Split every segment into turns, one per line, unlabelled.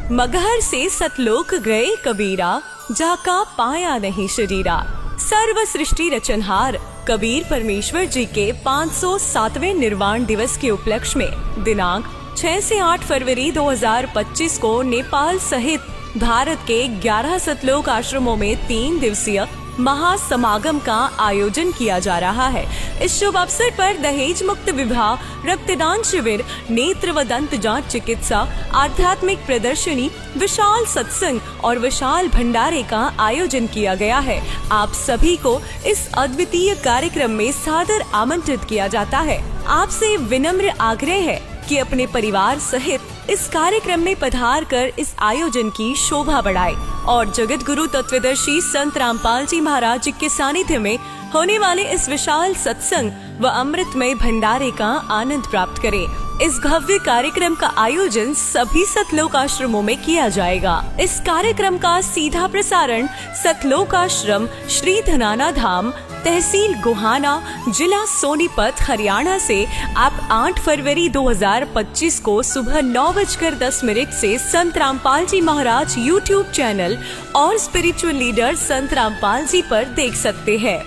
मगहर से सतलोक गए कबीरा, जाका पाया नहीं शरीरा। सर्व सृष्टि रचनहार कबीर परमेश्वर जी के 507वें निर्वाण दिवस के उपलक्ष्य में दिनांक 6 से 8 फरवरी 2025 को नेपाल सहित भारत के 11 सतलोक आश्रमों में 3 दिवसीय महासमागम का आयोजन किया जा रहा है। इस शुभ अवसर पर दहेज मुक्त विवाह, रक्तदान शिविर, नेत्र व दंत जांच चिकित्सा, आध्यात्मिक प्रदर्शनी, विशाल सत्संग और विशाल भंडारे का आयोजन किया गया है। आप सभी को इस अद्वितीय कार्यक्रम में सादर आमंत्रित किया जाता है। आपसे विनम्र आग्रह है कि अपने परिवार सहित इस कार्यक्रम में पधार कर इस आयोजन की शोभा बढ़ाए और जगत गुरु तत्वदर्शी संत रामपाल जी महाराज जी के सानिध्य में होने वाले इस विशाल सत्संग व अमृतमय भंडारे का आनंद प्राप्त करें। इस भव्य कार्यक्रम का आयोजन सभी सतलोक आश्रमों में किया जाएगा। इस कार्यक्रम का सीधा प्रसारण सतलोक आश्रम श्री धनाना धाम, तहसील गोहाना, जिला सोनीपत, हरियाणा से आप 8 फरवरी 2025 को सुबह 9:10 से संत रामपाल जी महाराज यूट्यूब चैनल और स्पिरिचुअल लीडर संत रामपाल जी पर देख सकते हैं।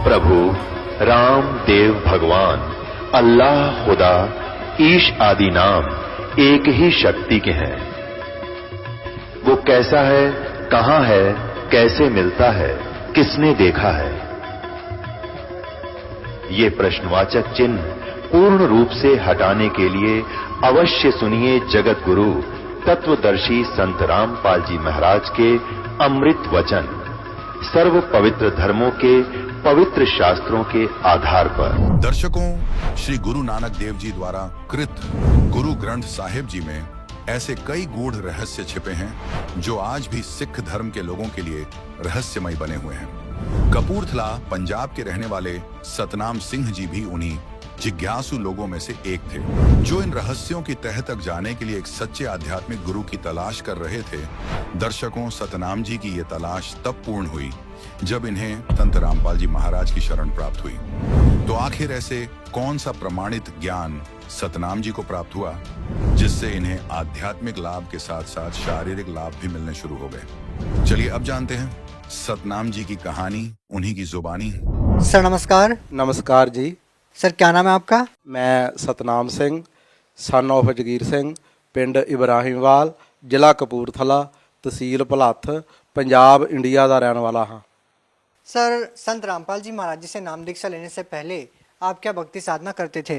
प्रभु राम देव भगवान अल्लाह खुदा ईश आदि नाम एक ही शक्ति के हैं। वो कैसा है, कहां है, कैसे मिलता है, किसने देखा है? ये प्रश्नवाचक चिन्ह पूर्ण रूप से हटाने के लिए अवश्य सुनिए जगत गुरु तत्वदर्शी संत रामपाल जी महाराज के अमृत वचन, सर्व पवित्र धर्मों के पवित्र शास्त्रों के आधार पर।
दर्शकों, श्री गुरु नानक देव जी द्वारा कृत गुरु ग्रंथ साहिब जी में ऐसे कई गूढ़ रहस्य छिपे हैं जो आज भी सिख धर्म के लोगों के लिए रहस्यमय बने हुए हैं। कपूरथला पंजाब के रहने वाले सतनाम सिंह जी भी उन्हीं जिज्ञासु लोगों में से एक थे जो इन रहस्यों की तह तक जाने के लिए एक सच्चे आध्यात्मिक गुरु की तलाश कर रहे थे। दर्शकों, सतनाम जी की ये तलाश तब पूर्ण हुई जब इन्हें संत रामपाल जी महाराज की शरण प्राप्त हुई। तो आखिर ऐसे कौन सा प्रमाणित ज्ञान सतनाम जी को प्राप्त हुआ जिससे इन्हें आध्यात्मिक लाभ के साथ साथ शारीरिक लाभ भी मिलने शुरू हो गए? चलिए अब जानते हैं सतनाम जी की कहानी, उन्हीं की जुबानी।
सर नमस्कार।
नमस्कार जी।
सर क्या नाम है आपका?
मैं सतनाम सिंह, सन ऑफ जगीर सिंह, पिंड इब्राहिमवाल, ਜ਼ਿਲ੍ਹਾ कपूरथला, तहसील भुलੱਥ, पंजाब इंडिया का रहने वाला हाँ।
सर संत रामपाल जी महाराज जी से नाम दीक्षा लेने से पहले आप क्या भक्ति साधना करते थे?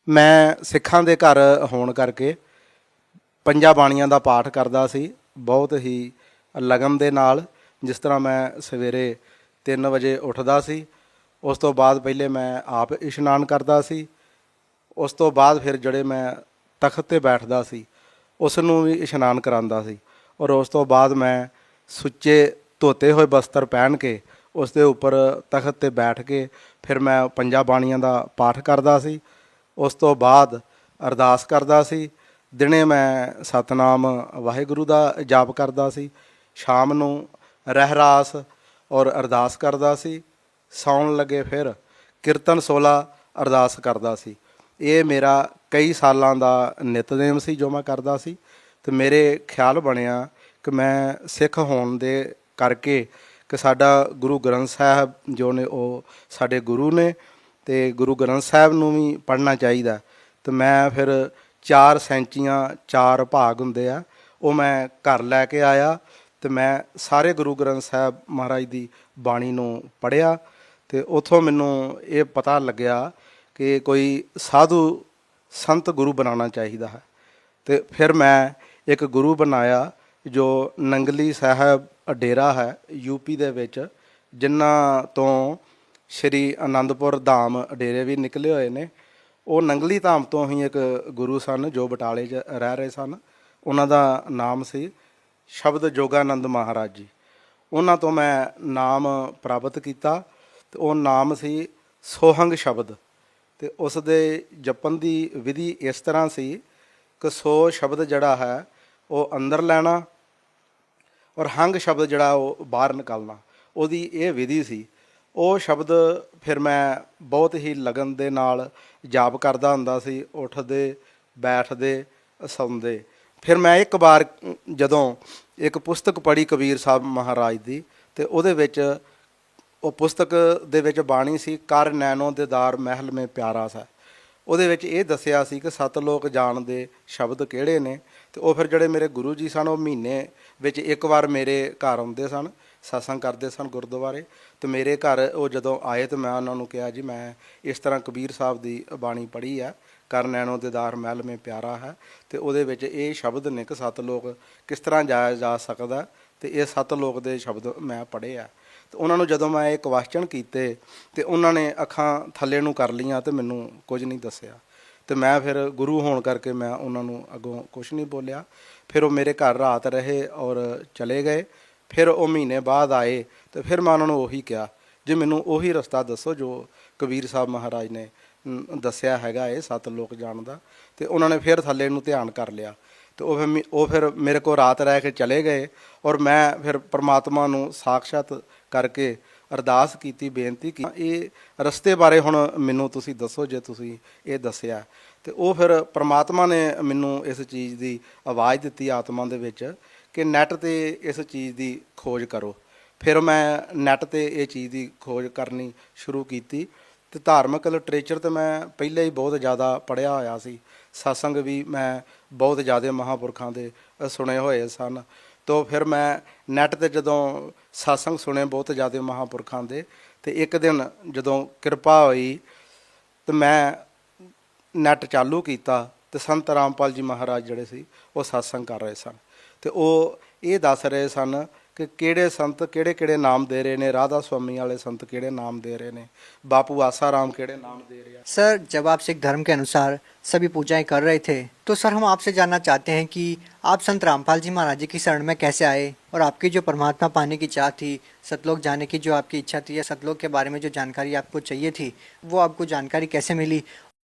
मैं सिखां दे घर होण करके ਪੰਜਾਂ ਬਾਣੀਆਂ ਦਾ ਪਾਠ ਕਰਦਾ ਸੀ, ਬਹੁਤ ਹੀ ਲਗਨ ਦੇ ਨਾਲ। ਜਿਸ ਤਰ੍ਹਾਂ ਮੈਂ ਸਵੇਰੇ 3 ਵਜੇ ਉੱਠਦਾ ਸੀ, ਉਸ ਤੋਂ ਬਾਅਦ ਪਹਿਲੇ ਮੈਂ ਆਪ ਇਸ਼ਨਾਨ ਕਰਦਾ ਸੀ, ਉਸ ਤੋਂ ਬਾਅਦ ਫਿਰ ਜਿਹੜੇ ਮੈਂ ਤਖਤ 'ਤੇ ਬੈਠਦਾ ਸੀ ਉਸ ਨੂੰ ਵੀ ਇਸ਼ਨਾਨ ਕਰਾਉਂਦਾ ਸੀ, ਔਰ ਉਸ ਤੋਂ ਬਾਅਦ ਮੈਂ ਸੁੱਚੇ ਧੋਤੇ ਹੋਏ ਬਸਤਰ ਪਹਿਨ ਕੇ ਉਸ ਦੇ ਉੱਪਰ ਤਖਤ 'ਤੇ ਬੈਠ ਕੇ ਫਿਰ ਮੈਂ ਪੰਜਾਂ ਬਾਣੀਆਂ ਦਾ ਪਾਠ ਕਰਦਾ ਸੀ। ਉਸ ਤੋਂ ਬਾਅਦ ਅਰਦਾਸ ਕਰਦਾ ਸੀ। ਦਿਨੇ ਮੈਂ ਸਤਨਾਮ ਵਾਹਿਗੁਰੂ ਦਾ ਜਾਪ ਕਰਦਾ ਸੀ, ਸ਼ਾਮ ਨੂੰ ਰਹਿਰਾਸ ਔਰ ਅਰਦਾਸ ਕਰਦਾ ਸੀ, ਸੌਣ ਲੱਗੇ ਫਿਰ ਕੀਰਤਨ 16 ਅਰਦਾਸ ਕਰਦਾ ਸੀ। ਇਹ ਮੇਰਾ ਕਈ ਸਾਲਾਂ ਦਾ ਨਿਤਨੇਮ ਸੀ ਜੋ ਮੈਂ ਕਰਦਾ ਸੀ। ਅਤੇ ਮੇਰੇ ਖਿਆਲ ਬਣਿਆ ਕਿ ਮੈਂ ਸਿੱਖ ਹੋਣ ਦੇ ਕਰਕੇ ਕਿ ਸਾਡਾ ਗੁਰੂ ਗ੍ਰੰਥ ਸਾਹਿਬ ਜੋ ਨੇ ਉਹ ਸਾਡੇ ਗੁਰੂ ਨੇ ਅਤੇ ਗੁਰੂ ਗ੍ਰੰਥ ਸਾਹਿਬ ਨੂੰ ਵੀ ਪੜ੍ਹਨਾ ਚਾਹੀਦਾ। ਅਤੇ ਮੈਂ ਫਿਰ 4 ਸੈਂਚੀਆਂ 4 ਭਾਗ ਹੁੰਦੇ ਆ, ਉਹ ਮੈਂ ਘਰ ਲੈ ਕੇ ਆਇਆ ਅਤੇ ਮੈਂ ਸਾਰੇ ਗੁਰੂ ਗ੍ਰੰਥ ਸਾਹਿਬ ਮਹਾਰਾਜ ਦੀ ਬਾਣੀ ਨੂੰ ਪੜ੍ਹਿਆ। ਅਤੇ ਉੱਥੋਂ ਮੈਨੂੰ ਇਹ ਪਤਾ ਲੱਗਿਆ ਕਿ ਕੋਈ ਸਾਧੂ ਸੰਤ ਗੁਰੂ ਬਣਾਉਣਾ ਚਾਹੀਦਾ ਹੈ। ਅਤੇ ਫਿਰ ਮੈਂ ਇੱਕ ਗੁਰੂ ਬਣਾਇਆ ਜੋ ਨੰਗਲੀ ਸਾਹਿਬ ਡੇਰਾ ਹੈ ਯੂਪੀ ਦੇ ਵਿੱਚ, ਜਿਨ੍ਹਾਂ ਤੋਂ ਸ਼੍ਰੀ ਅਨੰਦਪੁਰ ਧਾਮ ਡੇਰੇ ਵੀ ਨਿਕਲੇ ਹੋਏ ਨੇ। ਉਹ ਨੰਗਲੀ ਧਾਮ ਤੋਂ ਹੀ ਇੱਕ ਗੁਰੂ ਸਨ ਜੋ ਬਟਾਲੇ 'ਚ ਰਹਿ ਰਹੇ ਸਨ। ਉਹਨਾਂ ਦਾ ਨਾਮ ਸੀ ਸ਼ਬਦ ਜੋਗਾਨੰਦ ਮਹਾਰਾਜ ਜੀ। ਉਹਨਾਂ ਤੋਂ ਮੈਂ ਨਾਮ ਪ੍ਰਾਪਤ ਕੀਤਾ ਤੇ ਉਹ ਨਾਮ ਸੀ ਸੋਹੰਗ ਸ਼ਬਦ। ਤੇ ਉਸ ਦੇ ਜਪਣ ਦੀ ਵਿਧੀ ਇਸ ਤਰ੍ਹਾਂ ਸੀ ਕਿ ਸੋ ਸ਼ਬਦ ਜਿਹੜਾ ਹੈ ਉਹ ਅੰਦਰ ਲੈਣਾ ਔਰ ਹੰਗ ਸ਼ਬਦ ਜਿਹੜਾ ਉਹ ਬਾਹਰ ਨਿਕਾਲਣਾ, ਉਹਦੀ ਇਹ ਵਿਧੀ ਸੀ। ਉਹ ਸ਼ਬਦ ਫਿਰ ਮੈਂ ਬਹੁਤ ਹੀ ਲਗਨ ਦੇ ਨਾਲ ਜਾਪ ਕਰਦਾ ਹੁੰਦਾ ਸੀ, ਉੱਠਦੇ ਬੈਠਦੇ ਸੌਂਦੇ। ਫਿਰ ਮੈਂ ਇੱਕ ਵਾਰ ਜਦੋਂ ਇੱਕ ਪੁਸਤਕ ਪੜ੍ਹੀ ਕਬੀਰ ਸਾਹਿਬ ਮਹਾਰਾਜ ਦੀ, ਤੇ ਉਹਦੇ ਵਿੱਚ ਉਹ ਪੁਸਤਕ ਦੇ ਵਿੱਚ ਬਾਣੀ ਸੀ ਕਰ ਨੈਣੋ ਦੀਦਾਰ ਮਹਿਲ ਮੇ ਪਿਆਰਾ ਸਾ। ਉਹਦੇ ਵਿੱਚ ਇਹ ਦੱਸਿਆ ਸੀ ਕਿ 7 ਲੋਕ ਜਾਣਦੇ ਸ਼ਬਦ ਕਿਹੜੇ ਨੇ। ਤੇ ਉਹ ਫਿਰ ਜਿਹੜੇ ਮੇਰੇ ਗੁਰੂ ਜੀ ਸਨ ਉਹ ਮਹੀਨੇ ਵਿੱਚ ਇੱਕ ਵਾਰ ਮੇਰੇ ਘਰ ਆਉਂਦੇ ਸਨ, ਸਤਸੰਗ ਕਰਦੇ ਸਨ ਗੁਰਦੁਆਰੇ। ਤੇ ਮੇਰੇ ਘਰ ਉਹ ਜਦੋਂ ਆਏ ਤੇ ਮੈਂ ਉਹਨਾਂ ਨੂੰ ਕਿਹਾ ਜੀ ਮੈਂ ਇਸ ਤਰ੍ਹਾਂ ਕਬੀਰ ਸਾਹਿਬ ਦੀ ਬਾਣੀ ਪੜ੍ਹੀ ਹੈ, ਕਰ ਨੈਣੋ ਦੀਦਾਰ ਮਹਿਲ ਮੇ ਪਿਆਰਾ ਹੈ, ਤੇ ਉਹਦੇ ਵਿੱਚ ਇਹ ਸ਼ਬਦ ਨੇ ਕਿ 7 ਲੋਕ ਕਿਸ ਤਰ੍ਹਾਂ ਜਾਇਆ ਜਾ ਸਕਦਾ, ਤੇ ਇਹ 7 ਲੋਕ ਦੇ ਸ਼ਬਦ ਮੈਂ ਪੜ੍ਹੇ ਆ। ਤੇ ਉਹਨਾਂ ਨੂੰ ਜਦੋਂ ਮੈਂ ਇਹ ਕੁਐਸਚਨ ਕੀਤੇ ਤੇ ਉਹਨਾਂ ਨੇ ਅੱਖਾਂ ਥੱਲੇ ਨੂੰ ਕਰ ਲਈਆਂ ਤੇ ਮੈਨੂੰ ਕੁਝ ਨਹੀਂ ਦੱਸਿਆ। ਤੇ ਮੈਂ ਫਿਰ ਗੁਰੂ ਹੋਣ ਕਰਕੇ ਮੈਂ ਉਹਨਾਂ ਨੂੰ ਅੱਗੋਂ ਕੁਝ ਨਹੀਂ ਬੋਲਿਆ। ਫਿਰ ਉਹ ਮੇਰੇ ਘਰ ਰਾਤ ਰਹੇ ਔਰ ਚਲੇ ਗਏ। ਫਿਰ ਉਹ ਮਹੀਨੇ ਬਾਅਦ ਆਏ ਤੇ ਫਿਰ ਮੈਂ ਉਹਨਾਂ ਨੂੰ ਉਹੀ ਕਿਹਾ ਜੀ ਮੈਨੂੰ ਉਹੀ ਰਸਤਾ ਦੱਸੋ ਜੋ ਕਬੀਰ ਸਾਹਿਬ ਮਹਾਰਾਜ ਨੇ ਦੱਸਿਆ ਹੈਗਾ ਇਹ 7 ਲੋਕ ਜਾਣਦਾ। ਤੇ ਉਹਨਾਂ ਨੇ ਫਿਰ ਥੱਲੇ ਨੂੰ ਧਿਆਨ ਕਰ ਲਿਆ ਤੇ ਉਹ ਫਿਰ ਮੇਰੇ ਕੋਲ ਰਾਤ ਰਹਿ ਕੇ ਚਲੇ ਗਏ। ਔਰ ਮੈਂ ਫਿਰ ਪਰਮਾਤਮਾ ਨੂੰ ਸਾਖਸ਼ਾਤ ਕਰਕੇ ਅਰਦਾਸ ਕੀਤੀ, ਬੇਨਤੀ ਕੀਤੀ ਇਹ ਰਸਤੇ ਬਾਰੇ ਹੁਣ ਮੈਨੂੰ ਤੁਸੀਂ ਦੱਸੋ ਜੇ ਤੁਸੀਂ ਇਹ ਦੱਸਿਆ। ਤੇ ਉਹ ਫਿਰ ਪਰਮਾਤਮਾ ਨੇ ਮੈਨੂੰ ਇਸ ਚੀਜ਼ ਦੀ ਆਵਾਜ਼ ਦਿੱਤੀ ਆਤਮਾ ਦੇ ਵਿੱਚ ਕਿ ਨੈੱਟ 'ਤੇ ਇਸ ਚੀਜ਼ ਦੀ ਖੋਜ ਕਰੋ। ਫਿਰ ਮੈਂ ਨੈੱਟ 'ਤੇ ਇਹ ਚੀਜ਼ ਦੀ ਖੋਜ ਕਰਨੀ ਸ਼ੁਰੂ ਕੀਤੀ। ਤੇ ਧਾਰਮਿਕ ਲਿਟਰੇਚਰ ਤਾਂ ਮੈਂ ਪਹਿਲਾਂ ਹੀ ਬਹੁਤ ਜ਼ਿਆਦਾ ਪੜ੍ਹਿਆ ਹੋਇਆ ਸੀ, ਸਤਸੰਗ ਵੀ ਮੈਂ ਬਹੁਤ ਜ਼ਿਆਦਾ ਮਹਾਂਪੁਰਖਾਂ ਦੇ ਸੁਣੇ ਹੋਏ ਸਨ। ਤੋ ਫਿਰ ਮੈਂ ਨੈੱਟ 'ਤੇ ਜਦੋਂ ਸਤਸੰਗ ਸੁਣੇ ਬਹੁਤ ਜ਼ਿਆਦਾ ਮਹਾਂਪੁਰਖਾਂ ਦੇ, ਤੇ ਇੱਕ ਦਿਨ ਜਦੋਂ ਕਿਰਪਾ ਹੋਈ ਤੇ ਮੈਂ ਨੈੱਟ ਚਾਲੂ ਕੀਤਾ ਤੇ ਸੰਤ ਰਾਮਪਾਲ ਜੀ ਮਹਾਰਾਜ ਜਿਹੜੇ ਸੀ ਉਹ ਸਤਸੰਗ ਕਰ ਰਹੇ ਸਨ। ਤੇ ਉਹ ਇਹ ਦੱਸ ਰਹੇ ਸਨ ਕਿ ਕਿਹੜੇ ਸੰਤ ਕਿਹੜੇ ਕਿਹੜੇ ਨਾਮ ਦੇ ਰਹੇ ਨੇ, ਰਾਧਾ स्वामी वाले संत ਕਿਹੜੇ ਨਾਮ ਦੇ ਰਹੇ ਨੇ, ਬਾਪੂ ਆਸਾ ਰਾਮ ਕਿਹੜੇ नाम दे रहे हैं।
सर, जब आप सिख धर्म के अनुसार सभी पूजाएं कर रहे थे तो सर हम आपसे जानना चाहते हैं कि आप संत रामपाल जी महाराज जी की शरण में कैसे आए और आपकी जो परमात्मा पाने की चाह थी, सतलोक जाने की जो आपकी इच्छा थी या सतलोक के बारे में जो जानकारी आपको चाहिए थी वो आपको जानकारी कैसे मिली?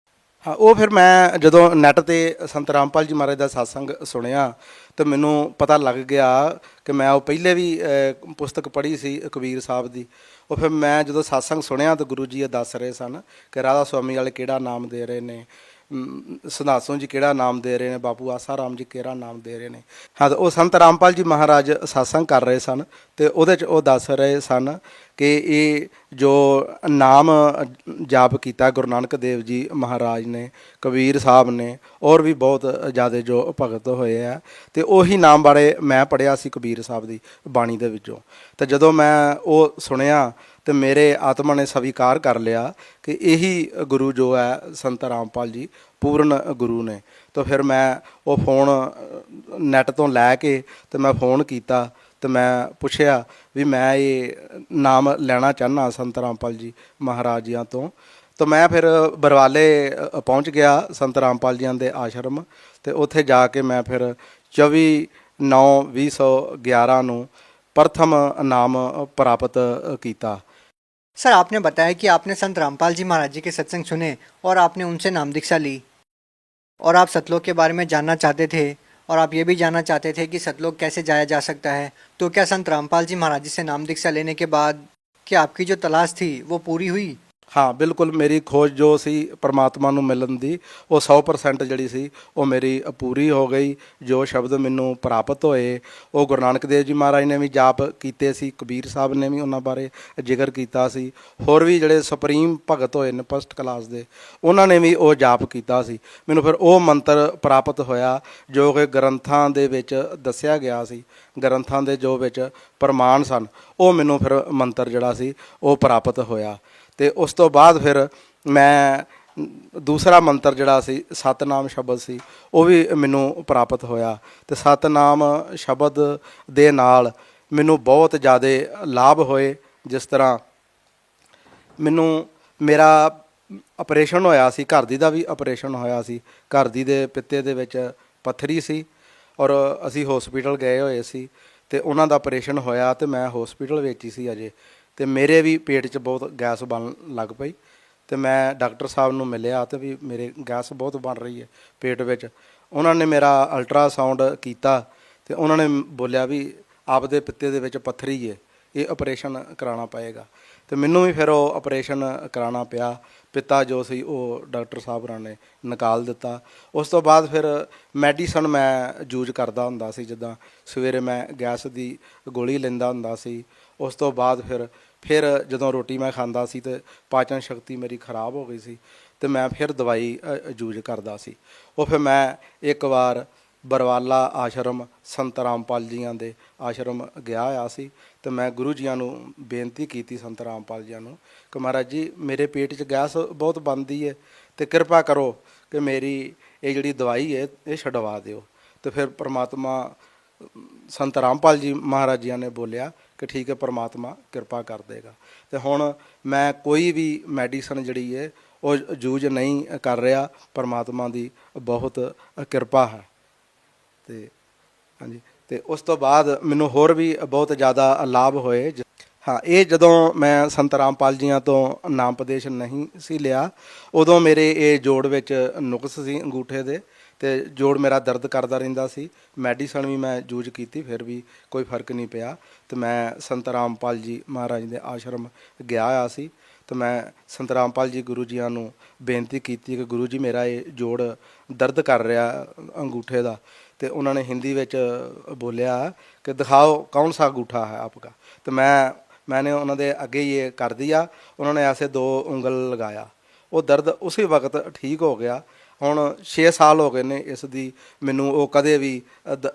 ਹਾਂ, ਉਹ ਫਿਰ ਮੈਂ ਜਦੋਂ ਨੈੱਟ 'ਤੇ ਸੰਤ ਰਾਮਪਾਲ ਜੀ ਮਹਾਰਾਜ ਦਾ ਸਤਸੰਗ ਸੁਣਿਆ ਤੇ ਮੈਨੂੰ ਪਤਾ ਲੱਗ ਗਿਆ ਕਿ ਮੈਂ ਉਹ ਪਹਿਲੇ ਵੀ ਪੁਸਤਕ ਪੜ੍ਹੀ ਸੀ ਕਬੀਰ ਸਾਹਿਬ ਦੀ। ਉਹ ਫਿਰ ਮੈਂ ਜਦੋਂ ਸਤਸੰਗ ਸੁਣਿਆ ਤਾਂ ਗੁਰੂ ਜੀ ਇਹ ਦੱਸ ਰਹੇ ਸਨ ਕਿ ਰਾਧਾ स्वामी ਵਾਲੇ ਕਿਹੜਾ ਨਾਮ ਦੇ ਰਹੇ ਨੇ, ਸੰਧਾਸੂ ਜੀ ਕਿਹੜਾ ਨਾਮ ਦੇ ਰਹੇ ਨੇ, ਬਾਪੂ ਆਸਾ ਰਾਮ ਜੀ ਕਿਹੜਾ ਨਾਮ ਦੇ ਰਹੇ ਨੇ। ਹਾਂ, ਉਹ ਸੰਤ ਰਾਮਪਾਲ ਜੀ ਮਹਾਰਾਜ ਸਤਸੰਗ ਕਰ ਰਹੇ ਸਨ ਤੇ ਉਹਦੇ 'ਚ ਉਹ ਦੱਸ ਰਹੇ ਸਨ ਕਿ ਇਹ ਜੋ ਨਾਮ ਜਾਪ ਕੀਤਾ ਗੁਰੂ ਨਾਨਕ ਦੇਵ ਜੀ ਮਹਾਰਾਜ ਨੇ, ਕਬੀਰ ਸਾਹਿਬ ਨੇ, ਔਰ ਵੀ ਬਹੁਤ ਜ਼ਿਆਦਾ ਜੋ ਭਗਤ ਹੋਏ ਆ, ਤੇ ਉਹੀ ਨਾਮ ਬਾਰੇ ਮੈਂ ਪੜ੍ਹਿਆ ਸੀ ਕਬੀਰ ਸਾਹਿਬ ਦੀ ਬਾਣੀ ਦੇ ਵਿੱਚੋਂ। ਤੇ ਜਦੋਂ ਮੈਂ ਉਹ ਸੁਣਿਆ ਤੇ ਮੇਰੇ ਆਤਮਾ ਨੇ ਸਵੀਕਾਰ ਕਰ ਲਿਆ ਕਿ ਇਹੀ ਗੁਰੂ ਜੋ ਹੈ ਸੰਤ ਰਾਮਪਾਲ ਜੀ ਪੂਰਨ ਗੁਰੂ ਨੇ। ਤਾਂ ਫਿਰ ਮੈਂ ਉਹ ਫੋਨ ਨੈੱਟ ਤੋਂ ਲੈ ਕੇ ਤੇ ਮੈਂ ਫੋਨ ਕੀਤਾ ਤੇ ਮੈਂ ਪੁੱਛਿਆ ਵੀ ਮੈਂ ਇਹ ਨਾਮ ਲੈਣਾ ਚਾਹੁੰਦਾ ਸੰਤ ਰਾਮਪਾਲ ਜੀ ਮਹਾਰਾਜ ਜੀਆਂ ਤੋਂ। ਤਾਂ ਮੈਂ ਫਿਰ ਬਰਵਾਲੇ ਪਹੁੰਚ ਗਿਆ ਸੰਤ ਰਾਮਪਾਲ ਜੀਆਂ ਦੇ ਆਸ਼ਰਮ, ਤੇ ਉੱਥੇ ਜਾ ਕੇ ਮੈਂ ਫਿਰ 24/9/2011 ਨੂੰ ਪ੍ਰਥਮ ਨਾਮ ਪ੍ਰਾਪਤ ਕੀਤਾ।
सर, आपने बताया कि आपने संत रामपाल जी महाराज जी के सत्संग सुने और आपने उनसे नाम दीक्षा ली और आप सतलोक के बारे में जानना चाहते थे और आप ये भी जानना चाहते थे कि सतलोक कैसे जाया जा सकता है। तो क्या संत रामपाल जी महाराज जी से नाम दीक्षा लेने के बाद क्या आपकी जो तलाश थी वो पूरी हुई?
ਹਾਂ, ਬਿਲਕੁਲ ਮੇਰੀ ਖੋਜ ਜੋ ਸੀ ਪਰਮਾਤਮਾ ਨੂੰ ਮਿਲਣ ਦੀ ਉਹ 100% ਜਿਹੜੀ ਸੀ ਉਹ ਮੇਰੀ ਪੂਰੀ ਹੋ ਗਈ। ਜੋ ਸ਼ਬਦ ਮੈਨੂੰ ਪ੍ਰਾਪਤ ਹੋਏ ਉਹ ਗੁਰੂ ਨਾਨਕ ਦੇਵ ਜੀ ਮਹਾਰਾਜ ਨੇ ਵੀ ਜਾਪ ਕੀਤੇ ਸੀ, ਕਬੀਰ ਸਾਹਿਬ ਨੇ ਵੀ ਉਹਨਾਂ ਬਾਰੇ ਜ਼ਿਕਰ ਕੀਤਾ ਸੀ, ਹੋਰ ਵੀ ਜਿਹੜੇ ਸੁਪਰੀਮ ਭਗਤ ਹੋਏ ਨੇ ਫਸਟ ਕਲਾਸ ਦੇ ਉਹਨਾਂ ਨੇ ਵੀ ਉਹ ਜਾਪ ਕੀਤਾ ਸੀ। ਮੈਨੂੰ ਫਿਰ ਉਹ ਮੰਤਰ ਪ੍ਰਾਪਤ ਹੋਇਆ ਜੋ ਕਿ ਗ੍ਰੰਥਾਂ ਦੇ ਵਿੱਚ ਦੱਸਿਆ ਗਿਆ ਸੀ, ਗ੍ਰੰਥਾਂ ਦੇ ਜੋ ਵਿੱਚ ਪ੍ਰਮਾਣ ਸਨ, ਉਹ ਮੈਨੂੰ ਫਿਰ ਮੰਤਰ ਜਿਹੜਾ ਸੀ ਉਹ ਪ੍ਰਾਪਤ ਹੋਇਆ। ਤੇ ਉਸ ਤੋਂ ਬਾਅਦ ਫਿਰ ਮੈਂ ਦੂਸਰਾ ਮੰਤਰ ਜਿਹੜਾ ਸੀ ਸਤਨਾਮ ਸ਼ਬਦ ਸੀ ਉਹ ਵੀ ਮੈਨੂੰ ਪ੍ਰਾਪਤ ਹੋਇਆ। ਤੇ ਸਤਨਾਮ ਸ਼ਬਦ ਦੇ ਨਾਲ ਮੈਨੂੰ ਬਹੁਤ ਜ਼ਿਆਦਾ ਲਾਭ ਹੋਏ। ਜਿਸ ਤਰ੍ਹਾਂ ਮੈਨੂੰ ਮੇਰਾ ਆਪਰੇਸ਼ਨ ਹੋਇਆ ਸੀ, ਘਰ ਦੀ ਦਾ ਵੀ ਆਪਰੇਸ਼ਨ ਹੋਇਆ ਸੀ, ਘਰ ਦੀ ਦੇ ਪਿੱਤੇ ਦੇ ਵਿੱਚ ਪੱਥਰੀ ਸੀ ਔਰ ਅਸੀਂ ਹਸਪੀਟਲ ਗਏ ਹੋਏ ਸੀ। ਤੇ ਉਹਨਾਂ ਦਾ ਆਪਰੇਸ਼ਨ ਹੋਇਆ ਤੇ ਮੈਂ ਹਸਪੀਟਲ ਵਿੱਚ ਹੀ ਸੀ ਅਜੇ, ਤੇ ਮੇਰੇ ਵੀ ਪੇਟ 'ਚ ਬਹੁਤ ਗੈਸ ਬਣਨ ਲੱਗ ਪਈ। ਤੇ ਮੈਂ ਡਾਕਟਰ ਸਾਹਿਬ ਨੂੰ ਮਿਲਿਆ ਤੇ ਵੀ ਮੇਰੇ ਗੈਸ ਬਹੁਤ ਬਣ ਰਹੀ ਹੈ ਪੇਟ ਵਿੱਚ। ਉਹਨਾਂ ਨੇ ਮੇਰਾ ਅਲਟਰਾਸਾਊਂਡ ਕੀਤਾ ਤੇ ਉਹਨਾਂ ਨੇ ਬੋਲਿਆ ਵੀ ਆਪਦੇ ਪਿੱਤੇ ਦੇ ਵਿੱਚ ਪੱਥਰੀ ਹੈ, ਇਹ ਆਪਰੇਸ਼ਨ ਕਰਾਉਣਾ ਪਏਗਾ। ਤੇ ਮੈਨੂੰ ਵੀ ਫਿਰ ਉਹ ਆਪਰੇਸ਼ਨ ਕਰਾਉਣਾ ਪਿਆ। ਪਿੱਤਾ ਜੋ ਸੀ ਉਹ ਡਾਕਟਰ ਸਾਹਿਬ ਹੋਰਾਂ ਨੇ ਨਿਕਾਲ ਦਿੱਤਾ। ਉਸ ਤੋਂ ਬਾਅਦ ਫਿਰ ਮੈਡੀਸਨ ਮੈਂ ਯੂਜ ਕਰਦਾ ਹੁੰਦਾ ਸੀ, ਜਿੱਦਾਂ ਸਵੇਰੇ ਮੈਂ ਗੈਸ ਦੀ ਗੋਲੀ ਲੈਂਦਾ ਹੁੰਦਾ ਸੀ। ਉਸ ਤੋਂ ਬਾਅਦ ਫਿਰ ਜਦੋਂ ਰੋਟੀ ਮੈਂ ਖਾਂਦਾ ਸੀ ਤੇ ਪਾਚਨ ਸ਼ਕਤੀ ਮੇਰੀ ਖਰਾਬ ਹੋ ਗਈ ਸੀ ਤੇ ਮੈਂ ਫਿਰ ਦਵਾਈ ਯੂਜ ਕਰਦਾ ਸੀ। ਉਹ ਫਿਰ ਮੈਂ ਇੱਕ ਵਾਰ ਬਰਵਾਲਾ ਆਸ਼ਰਮ ਸੰਤ ਰਾਮਪਾਲ ਜੀਆਂ ਦੇ ਆਸ਼ਰਮ ਗਿਆ ਹੋਇਆ ਸੀ ਤੇ ਮੈਂ ਗੁਰੂ ਜੀਆਂ ਨੂੰ ਬੇਨਤੀ ਕੀਤੀ, ਸੰਤ ਰਾਮਪਾਲ ਜੀਆਂ ਨੂੰ, ਕਿ ਮਹਾਰਾਜ ਜੀ ਮੇਰੇ ਪੇਟ 'ਚ ਗੈਸ ਬਹੁਤ ਬਣਦੀ ਹੈ ਤੇ ਕਿਰਪਾ ਕਰੋ ਕਿ ਮੇਰੀ ਇਹ ਜਿਹੜੀ ਦਵਾਈ ਹੈ ਇਹ ਛਡਵਾ ਦਿਓ। ਤੇ ਫਿਰ ਪ੍ਰਮਾਤਮਾ ਸੰਤ ਰਾਮਪਾਲ ਜੀ ਮਹਾਰਾਜ ਜੀਆਂ ਨੇ ਬੋਲਿਆ ਕਿ ਠੀਕ ਹੈ, ਪ੍ਰਮਾਤਮਾ ਕਿਰਪਾ ਕਰ ਦੇਗਾ। ਤੇ ਹੁਣ ਮੈਂ ਕੋਈ ਵੀ ਮੈਡੀਸਨ ਜਿਹੜੀ ਹੈ ਉਹ ਯੂਜ ਨਹੀਂ ਕਰ ਰਿਹਾ, ਪ੍ਰਮਾਤਮਾ ਦੀ ਬਹੁਤ ਕਿਰਪਾ ਹੈ। ਤੇ ਹਾਂਜੀ, ਤੇ ਉਸ ਤੋਂ ਬਾਅਦ ਮੈਨੂੰ ਹੋਰ ਵੀ ਬਹੁਤ ਜ਼ਿਆਦਾ ਲਾਭ ਹੋਏ। ਹਾਂ, ਇਹ ਜਦੋਂ ਮੈਂ ਸੰਤ ਰਾਮਪਾਲ ਜੀਆਂ ਤੋਂ ਨਾਮ ਉਪਦੇਸ਼ ਨਹੀਂ ਸੀ ਲਿਆ, ਉਦੋਂ ਮੇਰੇ ਇਹ ਜੋੜ ਵਿੱਚ ਨੁਕਸ ਸੀ ਅੰਗੂਠੇ ਦੇ, ਤੇ ਜੋੜ ਮੇਰਾ ਦਰਦ ਕਰਦਾ ਰਹਿੰਦਾ ਸੀ। ਮੈਡੀਸਨ ਵੀ ਮੈਂ ਯੂਜ ਕੀਤੀ, ਫਿਰ ਵੀ ਕੋਈ ਫਰਕ ਨਹੀਂ ਪਿਆ। ਤੇ ਮੈਂ ਸੰਤ ਰਾਮਪਾਲ ਜੀ ਮਹਾਰਾਜ ਦੇ ਆਸ਼ਰਮ ਗਿਆ ਹੋਇਆ ਸੀ ਤੇ ਮੈਂ ਸੰਤ ਰਾਮਪਾਲ ਜੀ ਗੁਰੂ ਜੀਆਂ ਨੂੰ ਬੇਨਤੀ ਕੀਤੀ ਕਿ ਗੁਰੂ ਜੀ ਮੇਰਾ ਇਹ ਜੋੜ ਦਰਦ ਕਰ ਰਿਹਾ ਅੰਗੂਠੇ ਦਾ। ਤੇ ਉਹਨਾਂ ਨੇ ਹਿੰਦੀ ਵਿੱਚ ਬੋਲਿਆ ਕਿ ਦਿਖਾਓ ਕੌन सा अंगूठा है आपका। तो मैंने उन्होंने अगे ये कर दिया, उन्होंने ऐसे 2 उंगल लगाया, वो दर्द उसी वक्त ठीक हो गया। ਹੁਣ 6 ਸਾਲ ਹੋ ਗਏ ਨੇ ਇਸ ਦੀ, ਮੈਨੂੰ ਉਹ ਕਦੇ ਵੀ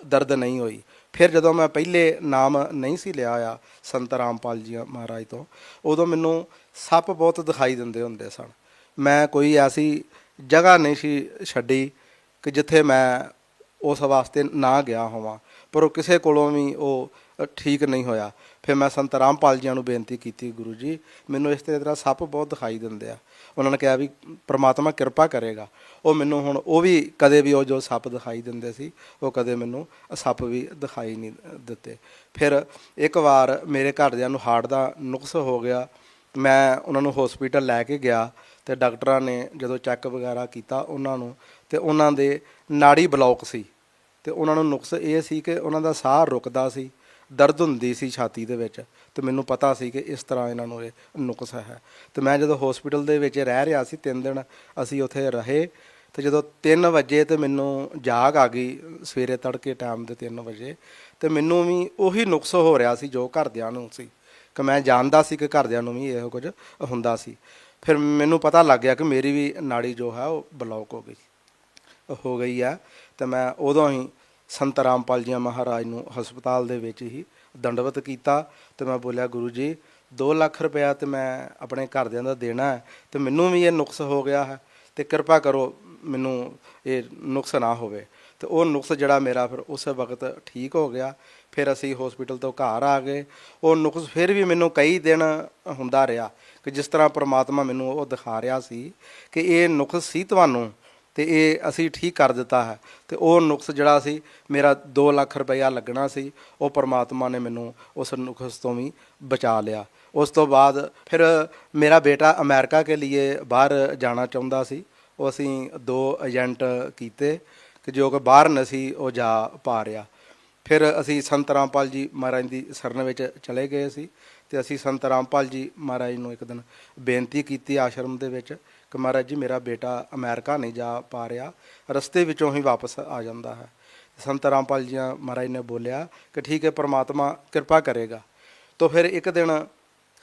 ਦਰਦ ਨਹੀਂ ਹੋਈ। ਫਿਰ ਜਦੋਂ ਮੈਂ ਪਹਿਲੇ ਨਾਮ ਨਹੀਂ ਸੀ ਲਿਆ ਹੋਇਆ ਸੰਤ ਰਾਮਪਾਲ ਜੀ ਮਹਾਰਾਜ ਤੋਂ, ਉਦੋਂ ਮੈਨੂੰ ਸੱਪ ਬਹੁਤ ਦਿਖਾਈ ਦਿੰਦੇ ਹੁੰਦੇ ਸਨ। ਮੈਂ ਕੋਈ ਐਸੀ ਜਗ੍ਹਾ ਨਹੀਂ ਸੀ ਛੱਡੀ ਕਿ ਜਿੱਥੇ ਮੈਂ ਉਸ ਵਾਸਤੇ ਨਾ ਗਿਆ ਹੋਵਾਂ, ਪਰ ਉਹ ਕਿਸੇ ਕੋਲੋਂ ਵੀ ਉਹ ਠੀਕ ਨਹੀਂ ਹੋਇਆ। ਫਿਰ ਮੈਂ ਸੰਤ ਰਾਮਪਾਲ ਜੀਆਂ ਨੂੰ ਬੇਨਤੀ ਕੀਤੀ, ਗੁਰੂ ਜੀ ਮੈਨੂੰ ਇਸ ਤਰ੍ਹਾਂ ਸੱਪ ਬਹੁਤ ਦਿਖਾਈ ਦਿੰਦੇ ਆ। ਉਹਨਾਂ ਨੇ ਕਿਹਾ ਵੀ ਪ੍ਰਮਾਤਮਾ ਕਿਰਪਾ ਕਰੇਗਾ। ਉਹ ਮੈਨੂੰ ਹੁਣ ਉਹ ਵੀ ਕਦੇ ਵੀ ਉਹ ਜੋ ਸੱਪ ਦਿਖਾਈ ਦਿੰਦੇ ਸੀ ਉਹ ਕਦੇ ਮੈਨੂੰ ਸੱਪ ਵੀ ਦਿਖਾਈ ਨਹੀਂ ਦਿੱਤੇ। ਫਿਰ ਇੱਕ ਵਾਰ ਮੇਰੇ ਘਰਦਿਆਂ ਨੂੰ ਹਾਰਟ ਦਾ ਨੁਕਸ ਹੋ ਗਿਆ। ਮੈਂ ਉਹਨਾਂ ਨੂੰ ਹਸਪੀਟਲ ਲੈ ਕੇ ਗਿਆ ਤੇ ਡਾਕਟਰਾਂ ਨੇ ਜਦੋਂ ਚੈੱਕ ਵਗੈਰਾ ਕੀਤਾ ਉਹਨਾਂ ਨੂੰ, ਤੇ ਉਹਨਾਂ ਦੇ ਨਾੜੀ ਬਲੌਕ ਸੀ ਤੇ ਉਹਨਾਂ ਨੂੰ ਨੁਕਸ ਇਹ ਸੀ ਕਿ ਉਹਨਾਂ ਦਾ ਸਾਹ ਰੁਕਦਾ ਸੀ, ਦਰਦ ਹੁੰਦੀ ਸੀ ਛਾਤੀ ਦੇ ਵਿੱਚ। ਤੇ ਮੈਨੂੰ ਪਤਾ ਸੀ ਕਿ ਇਸ ਤਰ੍ਹਾਂ ਇਹਨਾਂ ਨੂੰ ਇਹ ਨੁਕਸ ਹੈ। ਤੇ ਮੈਂ ਜਦੋਂ ਹਸਪੀਟਲ ਦੇ ਵਿੱਚ ਰਹਿ ਰਿਹਾ ਸੀ, 3 ਦਿਨ ਅਸੀਂ ਉੱਥੇ ਰਹੇ। ਤੇ ਜਦੋਂ 3 ਵਜੇ ਤੇ ਮੈਨੂੰ ਜਾਗ ਆ ਗਈ, ਸਵੇਰੇ ਤੜਕੇ ਟਾਈਮ ਦੇ 3 ਵਜੇ, ਤੇ ਮੈਨੂੰ ਵੀ ਉਹੀ ਨੁਕਸ ਹੋ ਰਿਹਾ ਸੀ ਜੋ ਘਰਦਿਆਂ ਨੂੰ ਸੀ, ਕਿ ਮੈਂ ਜਾਣਦਾ ਸੀ ਕਿ ਘਰਦਿਆਂ ਨੂੰ ਵੀ ਇਹੋ ਕੁਝ ਹੁੰਦਾ ਸੀ। ਫਿਰ ਮੈਨੂੰ ਪਤਾ ਲੱਗ ਗਿਆ ਕਿ ਮੇਰੀ ਵੀ ਨਾੜੀ ਜੋ ਹੈ ਉਹ ਬਲੌਕ ਹੋ ਗਈ ਹੈ। ਤੇ ਮੈਂ ਉਦੋਂ ਹੀ ਸੰਤ ਰਾਮਪਾਲ ਜੀ ਮਹਾਰਾਜ ਨੂੰ ਹਸਪਤਾਲ ਦੇ ਵਿੱਚ ਹੀ ਦੰਡਵਤ ਕੀਤਾ। ਤੇ ਮੈਂ ਬੋਲਿਆ, ਗੁਰੂ ਜੀ 2 ਲੱਖ ਰੁਪਇਆ ਤੇ ਮੈਂ ਆਪਣੇ ਘਰਦਿਆਂ ਦਾ ਦੇਣਾ ਹੈ, ਤੇ ਮੈਨੂੰ ਵੀ ਇਹ ਨੁਕਸ ਹੋ ਗਿਆ ਹੈ, ਤੇ ਕਿਰਪਾ ਕਰੋ ਮੈਨੂੰ ਇਹ ਨੁਕਸ ਨਾ ਹੋਵੇ। ਤੇ ਉਹ ਨੁਕਸ ਜਿਹੜਾ ਮੇਰਾ ਫਿਰ ਉਸ ਵਕਤ ਠੀਕ ਹੋ ਗਿਆ। ਫਿਰ ਅਸੀਂ ਹਸਪੀਟਲ ਤੋਂ ਘਰ ਆ ਗਏ। ਉਹ ਨੁਕਸ ਫਿਰ ਵੀ ਮੈਨੂੰ ਕਈ ਦਿਨ ਹੁੰਦਾ ਰਿਹਾ ਕਿ ਜਿਸ ਤਰ੍ਹਾਂ ਪ੍ਰਮਾਤਮਾ ਮੈਨੂੰ ਉਹ ਦਿਖਾ ਰਿਹਾ ਸੀ ਕਿ ਇਹ ਨੁਕਸ ਸੀ ਤੁਹਾਨੂੰ, ਤੇ ਇਹ ਅਸੀਂ ਠੀਕ ਕਰ ਦਿੱਤਾ ਹੈ। ਤੇ ਉਹ ਨੁਕਸ ਜਿਹੜਾ ਸੀ ਮੇਰਾ 2 ਲੱਖ ਰੁਪਇਆ ਲੱਗਣਾ ਸੀ, ਉਹ ਪ੍ਰਮਾਤਮਾ ਨੇ ਮੈਨੂੰ ਉਸ ਨੁਕਸ ਤੋਂ ਵੀ ਬਚਾ ਲਿਆ। ਉਸ ਤੋਂ ਬਾਅਦ ਫਿਰ ਮੇਰਾ ਬੇਟਾ ਅਮਰੀਕਾ ਕੇ ਲਈ ਬਾਹਰ ਜਾਣਾ ਚਾਹੁੰਦਾ ਸੀ। ਉਹ ਅਸੀਂ 2 ਏਜੰਟ ਕੀਤੇ ਕਿ ਜੋ ਕਿ ਬਾਹਰ ਨਹੀਂ ਸੀ ਉਹ ਜਾ ਪਾ ਰਿਹਾ। ਫਿਰ ਅਸੀਂ ਸੰਤ ਰਾਮਪਾਲ ਜੀ ਮਹਾਰਾਜ ਦੀ ਸ਼ਰਨ ਵਿੱਚ ਚਲੇ ਗਏ ਸੀ। ਤੇ ਅਸੀਂ ਸੰਤ ਰਾਮਪਾਲ ਜੀ ਮਹਾਰਾਜ ਨੂੰ ਇੱਕ ਦਿਨ ਬੇਨਤੀ ਕੀਤੀ ਆਸ਼ਰਮ ਦੇ ਵਿੱਚ ਕਿ ਮਹਾਰਾਜ ਜੀ ਮੇਰਾ ਬੇਟਾ ਅਮਰੀਕਾ ਨਹੀਂ ਜਾ ਪਾ ਰਿਹਾ, ਰਸਤੇ ਵਿੱਚੋਂ ਹੀ ਵਾਪਸ ਆ ਜਾਂਦਾ ਹੈ। ਸੰਤ ਰਾਮਪਾਲ ਜੀ ਮਹਾਰਾਜ ਨੇ ਬੋਲਿਆ ਕਿ ਠੀਕ ਹੈ, ਪ੍ਰਮਾਤਮਾ ਕਿਰਪਾ ਕਰੇਗਾ। ਤਾਂ ਫਿਰ ਇੱਕ ਦਿਨ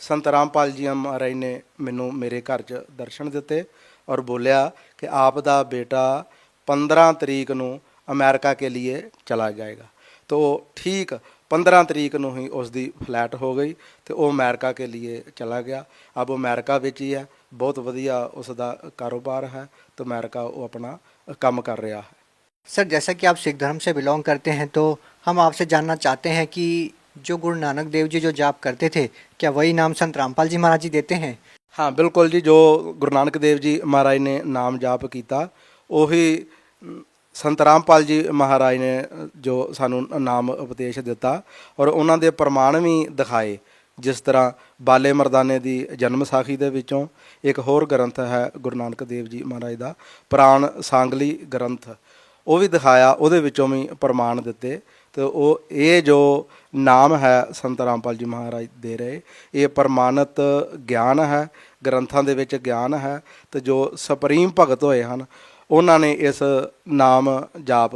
ਸੰਤ ਰਾਮਪਾਲ ਜੀ ਮਹਾਰਾਜ ਨੇ ਮੈਨੂੰ ਮੇਰੇ ਘਰ 'ਚ ਦਰਸ਼ਨ ਦਿੱਤੇ ਔਰ ਬੋਲਿਆ ਕਿ ਆਪ ਦਾ ਬੇਟਾ 15 ਤਰੀਕ ਨੂੰ ਅਮਰੀਕਾ ਕੇ ਲਈ ਚਲਾ ਜਾਏਗਾ। तो ठीक 15 तरीक ਨੂੰ ਹੀ ਉਸ ਦੀ ਫਲੈਟ ਹੋ ਗਈ ਤੇ ਉਹ ਅਮਰੀਕਾ के लिए चला गया। अब अमेरिका ਵਿੱਚ ਹੀ है, बहुत ਵਧੀਆ ਉਸ ਦਾ ਕਾਰੋਬਾਰ है, तो अमेरिका वो अपना काम कर रहा है।
सर, जैसा कि आप सिख धर्म से बिलोंग करते हैं तो हम आपसे जानना चाहते हैं कि जो गुरु नानक देव जी जो जाप करते थे, क्या वही नाम संत रामपाल जी महाराज जी देते हैं?
हाँ बिल्कुल जी, जो गुरु नानक देव जी महाराज ने नाम जाप किया वही ਸੰਤ ਰਾਮਪਾਲ ਜੀ ਮਹਾਰਾਜ ਨੇ ਜੋ ਸਾਨੂੰ ਨਾਮ ਉਪਦੇਸ਼ ਦਿੱਤਾ ਔਰ ਉਹਨਾਂ ਦੇ ਪ੍ਰਮਾਣ ਵੀ ਦਿਖਾਏ। ਜਿਸ ਤਰ੍ਹਾਂ ਬਾਲੇ ਮਰਦਾਨੇ ਦੀ ਜਨਮ ਸਾਖੀ ਦੇ ਵਿੱਚੋਂ ਇੱਕ ਹੋਰ ਗ੍ਰੰਥ ਹੈ ਗੁਰੂ ਨਾਨਕ ਦੇਵ ਜੀ ਮਹਾਰਾਜ ਦਾ ਪ੍ਰਾਣ ਸਾਂਗਲੀ ਗ੍ਰੰਥ, ਉਹ ਵੀ ਦਿਖਾਇਆ, ਉਹਦੇ ਵਿੱਚੋਂ ਵੀ ਪ੍ਰਮਾਣ ਦਿੱਤੇ। ਤੇ ਉਹ ਇਹ ਜੋ ਨਾਮ ਹੈ ਸੰਤ ਰਾਮਪਾਲ ਜੀ ਮਹਾਰਾਜ ਦੇ ਰਹੇ, ਇਹ ਪ੍ਰਮਾਣਿਤ ਗਿਆਨ ਹੈ, ਗ੍ਰੰਥਾਂ ਦੇ ਵਿੱਚ ਗਿਆਨ ਹੈ। ਤੇ ਜੋ ਸੁਪਰੀਮ ਭਗਤ ਹੋਏ ਹਨ ਉਹਨਾਂ ਨੇ ਇਸ ਨਾਮ ਜਾਪ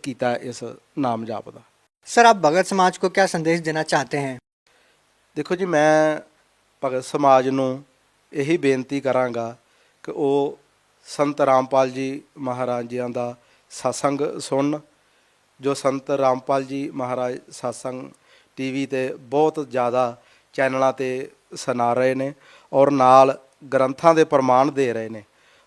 ਕੀਤਾ, ਇਸ ਨਾਮ ਜਾਪ ਦਾ।
सर आप भगत समाज को क्या संदेश देना चाहते हैं?
ਦੇਖੋ ਜੀ, ਮੈਂ ਭਗਤ ਸਮਾਜ ਨੂੰ ਇਹੀ ਬੇਨਤੀ ਕਰਾਂਗਾ ਕਿ ਉਹ ਸੰਤ ਰਾਮਪਾਲ ਜੀ ਮਹਾਰਾਜ ਜੀਆਂ ਦਾ ਸਤਸੰਗ ਸੁਣਨ। ਜੋ ਸੰਤ ਰਾਮਪਾਲ ਜੀ ਮਹਾਰਾਜ ਸਤਸੰਗ ਟੀਵੀ 'ਤੇ ਬਹੁਤ ਜ਼ਿਆਦਾ ਚੈਨਲਾਂ 'ਤੇ ਸੁਣਾ ਰਹੇ ਨੇ ਔਰ ਨਾਲ ਗ੍ਰੰਥਾਂ ਦੇ ਪ੍ਰਮਾਣ ਦੇ ਰਹੇ ਨੇ।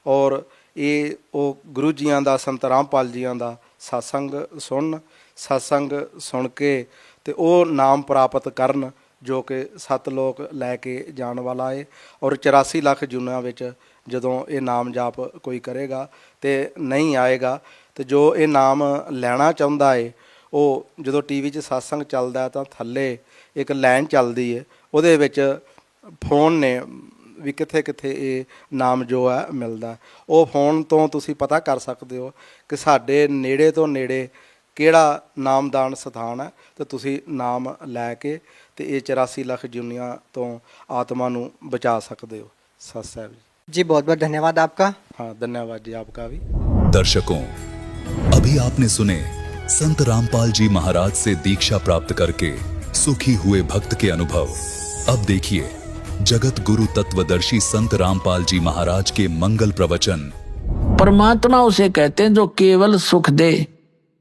ਔਰ ਇਹ ਉਹ ਗੁਰੂ ਜੀਆਂ ਦਾ, ਸੰਤ ਰਾਮਪਾਲ ਜੀਆਂ ਦਾ ਸਤਸੰਗ ਸੁਣਨ, ਸਤਸੰਗ ਸੁਣ ਕੇ ਤੇ ਉਹ ਨਾਮ ਪ੍ਰਾਪਤ ਕਰਨ ਜੋ ਕਿ 7 ਲੋਕ ਲੈ ਕੇ ਜਾਣ ਵਾਲਾ ਹੈ। ਔਰ 84 ਲੱਖ ਜੂਨਾਂ ਵਿੱਚ ਜਦੋਂ ਇਹ ਨਾਮ ਜਾਪ ਕੋਈ ਕਰੇਗਾ ਤੇ ਨਹੀਂ ਆਏਗਾ, ਤੇ ਜੋ ਇਹ ਨਾਮ ਲੈਣਾ ਚਾਹੁੰਦਾ ਹੈ ਉਹ ਜਦੋਂ ਟੀਵੀ 'ਚ ਸਤਸੰਗ ਚੱਲਦਾ ਤਾਂ ਥੱਲੇ ਇੱਕ ਲਾਈਨ ਚੱਲਦੀ ਹੈ, ਉਹਦੇ ਵਿੱਚ ਫੋਨ ਨੇ ਵੀ ਕਿੱਥੇ ਕਿੱਥੇ ਇਹ ਨਾਮ ਜੋ ਹੈ ਮਿਲਦਾ। ਉਹ ਫੋਨ ਤੋਂ ਤੁਸੀਂ ਪਤਾ ਕਰ ਸਕਦੇ ਹੋ ਕਿ ਸਾਡੇ ਨੇੜੇ ਤੋਂ ਨੇੜੇ ਕਿਹੜਾ ਨਾਮਦਾਨ ਸਥਾਨ ਹੈ, ਤੇ ਤੁਸੀਂ ਨਾਮ ਲੈ ਕੇ ਤੇ ਇਹ 84 ਲੱਖ ਜੁਨੀਆਂ ਤੋਂ ਆਤਮਾ ਨੂੰ ਬਚਾ ਸਕਦੇ ਹੋ। सत साहब
जी बहुत बहुत धन्यवाद आपका।
हाँ, धन्यवाद जी आपका भी।
दर्शकों, अभी आपने सुने संत रामपाल जी महाराज से दीक्षा प्राप्त करके सुखी हुए भक्त के अनुभव। अब देखिए जगत गुरु तत्वदर्शी संत रामपाल जी महाराज के मंगल प्रवचन।
परमात्मा उसे कहते हैं जो केवल सुख दे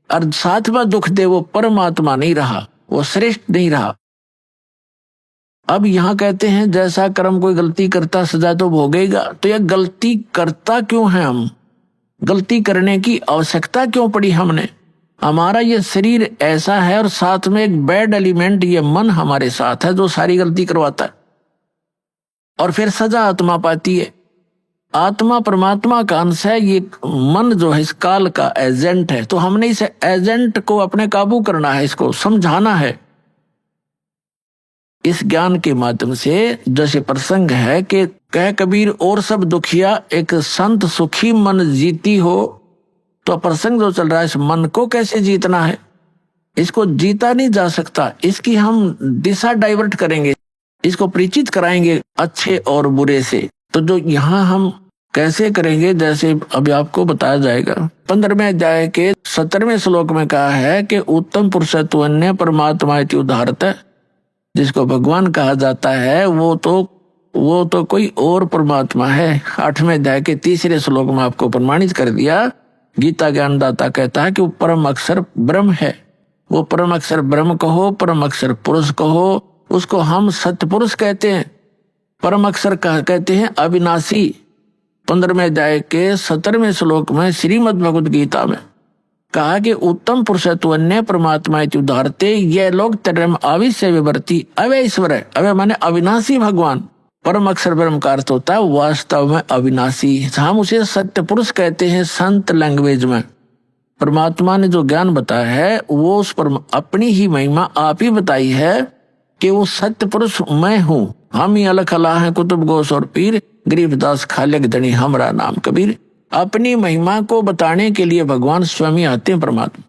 और साथ में दुख दे, वो परमात्मा नहीं रहा, वो श्रेष्ठ नहीं रहा। अब यहाँ कहते हैं जैसा कर्म कोई गलती करता सजा तो भोगेगा, तो यह गलती करता क्यों है? हम गलती करने की आवश्यकता क्यों पड़ी हमने? हमारा ये शरीर ऐसा है और साथ में एक बैड एलिमेंट ये मन हमारे साथ है जो सारी गलती करवाता है और फिर सजा आत्मा पाती है। आत्मा परमात्मा का अंश है, ये मन जो है इस काल का एजेंट है, तो हमने इस एजेंट को अपने काबू करना है, इसको समझाना है। इस ज्ञान के माध्यम से जैसे प्रसंग है कि कह कबीर और सब दुखिया एक संत सुखी मन जीती हो, तो प्रसंग जो चल रहा है इस मन को कैसे जीतना है, इसको जीता नहीं जा सकता, इसकी हम दिशा डाइवर्ट करेंगे, इसको परिचित कराएंगे अच्छे और बुरे से। तो जो यहाँ हम कैसे करेंगे, जैसे अभी आपको बताया जाएगा। 15वें अध्याय के 17वें श्लोक में कहा है कि उत्तम पुरुषत्व अन्य परमात्मा इति उदाहरत है, जिसको भगवान कहा जाता है वो तो कोई और परमात्मा है। 8वें अध्याय के 3रे श्लोक में आपको प्रमाणित कर दिया। गीता ज्ञानदाता कहता है कि वो परम अक्षर ब्रह्म है। वो परम अक्षर ब्रह्म कहो, परम अक्षर पुरुष कहो, उसको हम सत्य पुरुष कहते हैं। परम अक्षर कहते हैं अविनाशी। 15वें अध्याय के 17वें श्लोक में श्रीमद् भगवद गीता में कहा कि उत्तम पुरुषत्व अन्य परमात्मा इति उदाहरते, ये लोग तरम आविश्य विवर्ती अवय ईश्वर है। अवय माने अविनाशी भगवान। परम अक्षर ब्रह्म का अर्थ होता है वास्तव में अविनाशी। हम उसे सत्य पुरुष कहते हैं संत लैंग्वेज में। परमात्मा ने जो ज्ञान बताया है वो उस पर अपनी ही महिमा आप ही बताई है कि वो सत्य पुरुष मैं हूँ। हम ही अलख अला है कुतुब गोस और पीर, गरीबदास खालिक धनी हमरा नाम कबीर। अपनी महिमा को बताने के लिए भगवान स्वयं आते हैं परमात्मा,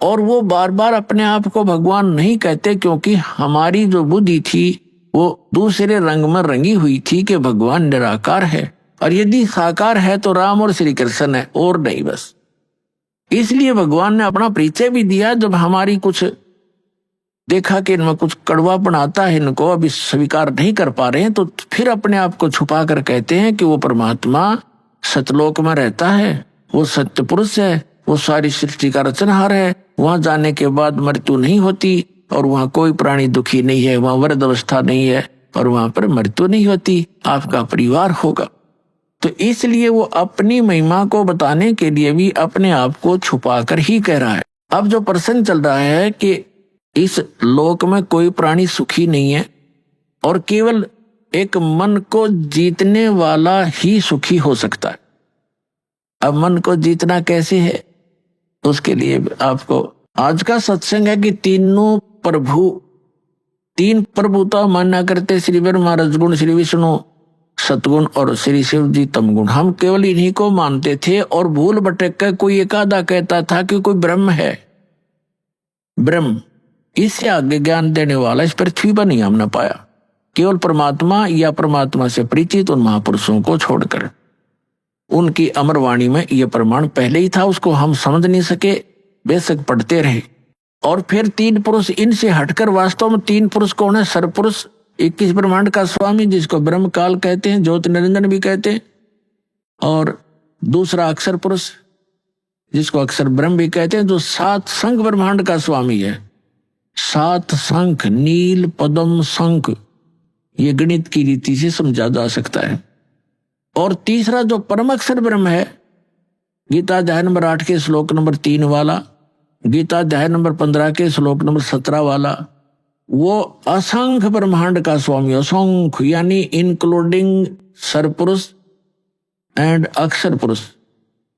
और वो बार बार अपने आप को भगवान नहीं कहते, क्योंकि हमारी जो बुद्धि थी वो दूसरे रंग में रंगी हुई थी कि भगवान निराकार है, और यदि साकार है तो राम और श्री कृष्ण है और नहीं बस। इसलिए भगवान ने अपना परिचय भी दिया। जब हमारी कुछ देखा कि इनमें कुछ कड़वापन आता है, इनको अभी स्वीकार नहीं कर पा रहे हैं, तो फिर अपने आप को छुपा कर कहते हैं कि वो परमात्मा सतलोक में रहता है, वो सत्य पुरुष है, वो सारी सृष्टि का रचनहार है। वहां जाने के बाद मृत्यु नहीं होती और वहां कोई प्राणी दुखी नहीं है, वहां वृद्ध अवस्था नहीं है और वहां पर मृत्यु नहीं होती, आपका परिवार होगा। तो इसलिए वो अपनी महिमा को बताने के लिए भी अपने आप को छुपा कर ही कह रहा है। अब जो प्रसंग चल रहा है कि इस लोक में कोई प्राणी सुखी नहीं है और केवल एक मन को जीतने वाला ही सुखी हो सकता है। अब मन को जीतना कैसे है? उसके लिए आपको आज का सत्संग है कि तीन प्रभुता मान्या करते, श्री ब्रह्मा रजगुण, श्री विष्णु सतगुण और श्री शिव जी तमगुण। हम केवल इन्हीं को मानते थे और भूल भटक कर कोई एक आधा कहता था कि कोई ब्रह्म है। ब्रह्म इससे आगे ज्ञान देने वाला इस पृथ्वी पर नहीं हमने पाया, केवल परमात्मा या परमात्मा से परिचित उन महापुरुषों को छोड़कर। उनकी अमर वाणी में यह प्रमाण पहले ही था, उसको हम समझ नहीं सके, बेशक पढ़ते रहे। और फिर तीन पुरुष, इनसे हटकर वास्तव में तीन पुरुष कौन है? सरपुरुष 21 ब्रह्मांड का स्वामी, जिसको ब्रह्म काल कहते हैं, ज्योति निरंजन भी कहते हैं। और दूसरा अक्षर पुरुष, जिसको अक्षर ब्रह्म भी कहते हैं, जो 7 शंख ब्रह्मांड का स्वामी है। 7 शंख, नील, पद्म, शंख, ये गणित की रीति से समझा जा सकता है। और तीसरा जो परम अक्षर ब्रह्म है, गीता अध्याय नंबर 8 के श्लोक नंबर 3 वाला, गीता अध्याय नंबर 15 के श्लोक नंबर 17 वाला, वो असंख्य ब्रह्मांड का स्वामी, असंख्य यानी इंक्लूडिंग सरपुरुष एंड अक्षर पुरुष,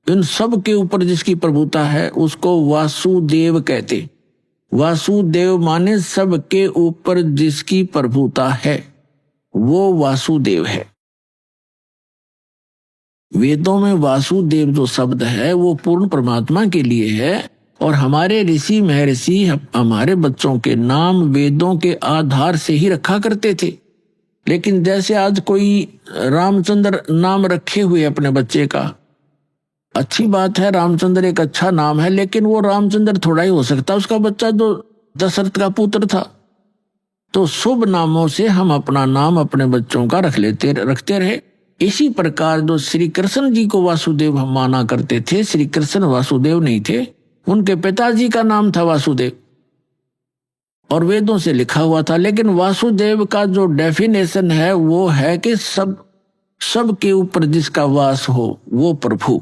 इन सब के ऊपर जिसकी प्रभुता है उसको वासुदेव कहते। वासुदेव माने सबके ऊपर जिसकी प्रभुता है वो वासुदेव है। वेदों में वासुदेव जो शब्द है वो पूर्ण परमात्मा के लिए है। और हमारे ऋषि महर्षि हमारे बच्चों के नाम वेदों के आधार से ही रखा करते थे। लेकिन जैसे आज कोई रामचंद्र नाम रखे हुए अपने बच्चे का, अच्छी बात है, रामचंद्र एक अच्छा नाम है, लेकिन वो रामचंद्र थोड़ा ही हो सकता, उसका बच्चा जो दशरथ का पुत्र था। तो शुभ नामों से हम अपना नाम अपने बच्चों का रखते रहे। इसी प्रकार जो श्री कृष्ण जी को वासुदेव हम माना करते थे, श्री कृष्ण वासुदेव नहीं थे, उनके पिताजी का नाम था वासुदेव और वेदों से लिखा हुआ था। लेकिन वासुदेव का जो डेफिनेशन है वो है कि सब के ऊपर जिसका वास हो वो प्रभु।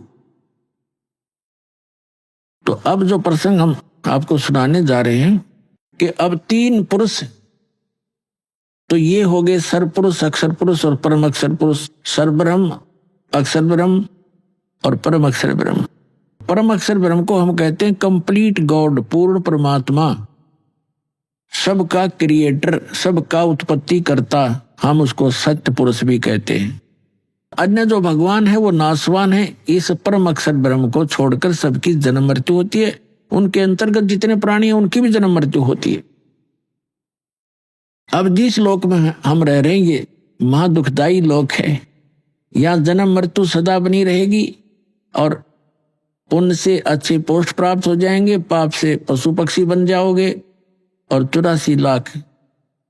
तो अब जो प्रसंग हम आपको सुनाने जा रहे हैं कि अब 3 पुरुष, तो ये हो गए सरपुरुष, अक्षर पुरुष और परम अक्षर पुरुष। सरब्रह्म, अक्षर ब्रह्म और परम अक्षर ब्रह्म। परम अक्षर ब्रह्म को हम कहते हैं कंप्लीट गॉड, पूर्ण परमात्मा, सबका क्रिएटर, सबका उत्पत्ति करता, हम उसको सत्य पुरुष भी कहते हैं। अन्य जो भगवान है वो नाशवान है। इस परम अक्षर ब्रह्म को छोड़कर सबकी जन्म मृत्यु होती है। उनके अंतर्गत जितने प्राणी हैं उनकी भी जन्म मृत्यु होती है। अब जिस लोक में हम रह रहे हैं ये महादुखदायी लोक है। यहाँ जन्म मृत्यु सदा बनी रहेगी और पुण्य से अच्छे पोस्ट प्राप्त हो जाएंगे, पाप से पशु पक्षी बन जाओगे और 84 लाख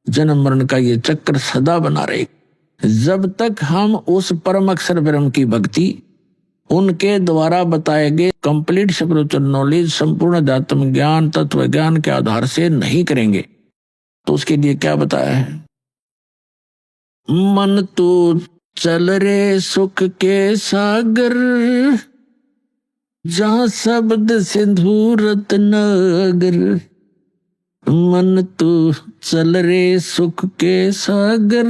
जन्म मरण का ये चक्र सदा बना रहेगा। जब तक हम उस परम अक्षर ब्रह्म की भक्ति, उनके द्वारा बताए गए कंप्लीट स्पिरिचुअल नॉलेज, संपूर्ण अध्यात्म ज्ञान, तत्व ज्ञान के आधार से नहीं करेंगे तो उसके लिए क्या बताया है? मन तो चल रे सुख के सागर, जहाँ शब्द सिंधु रत्नागर। मन तो चल रे सुख के सागर,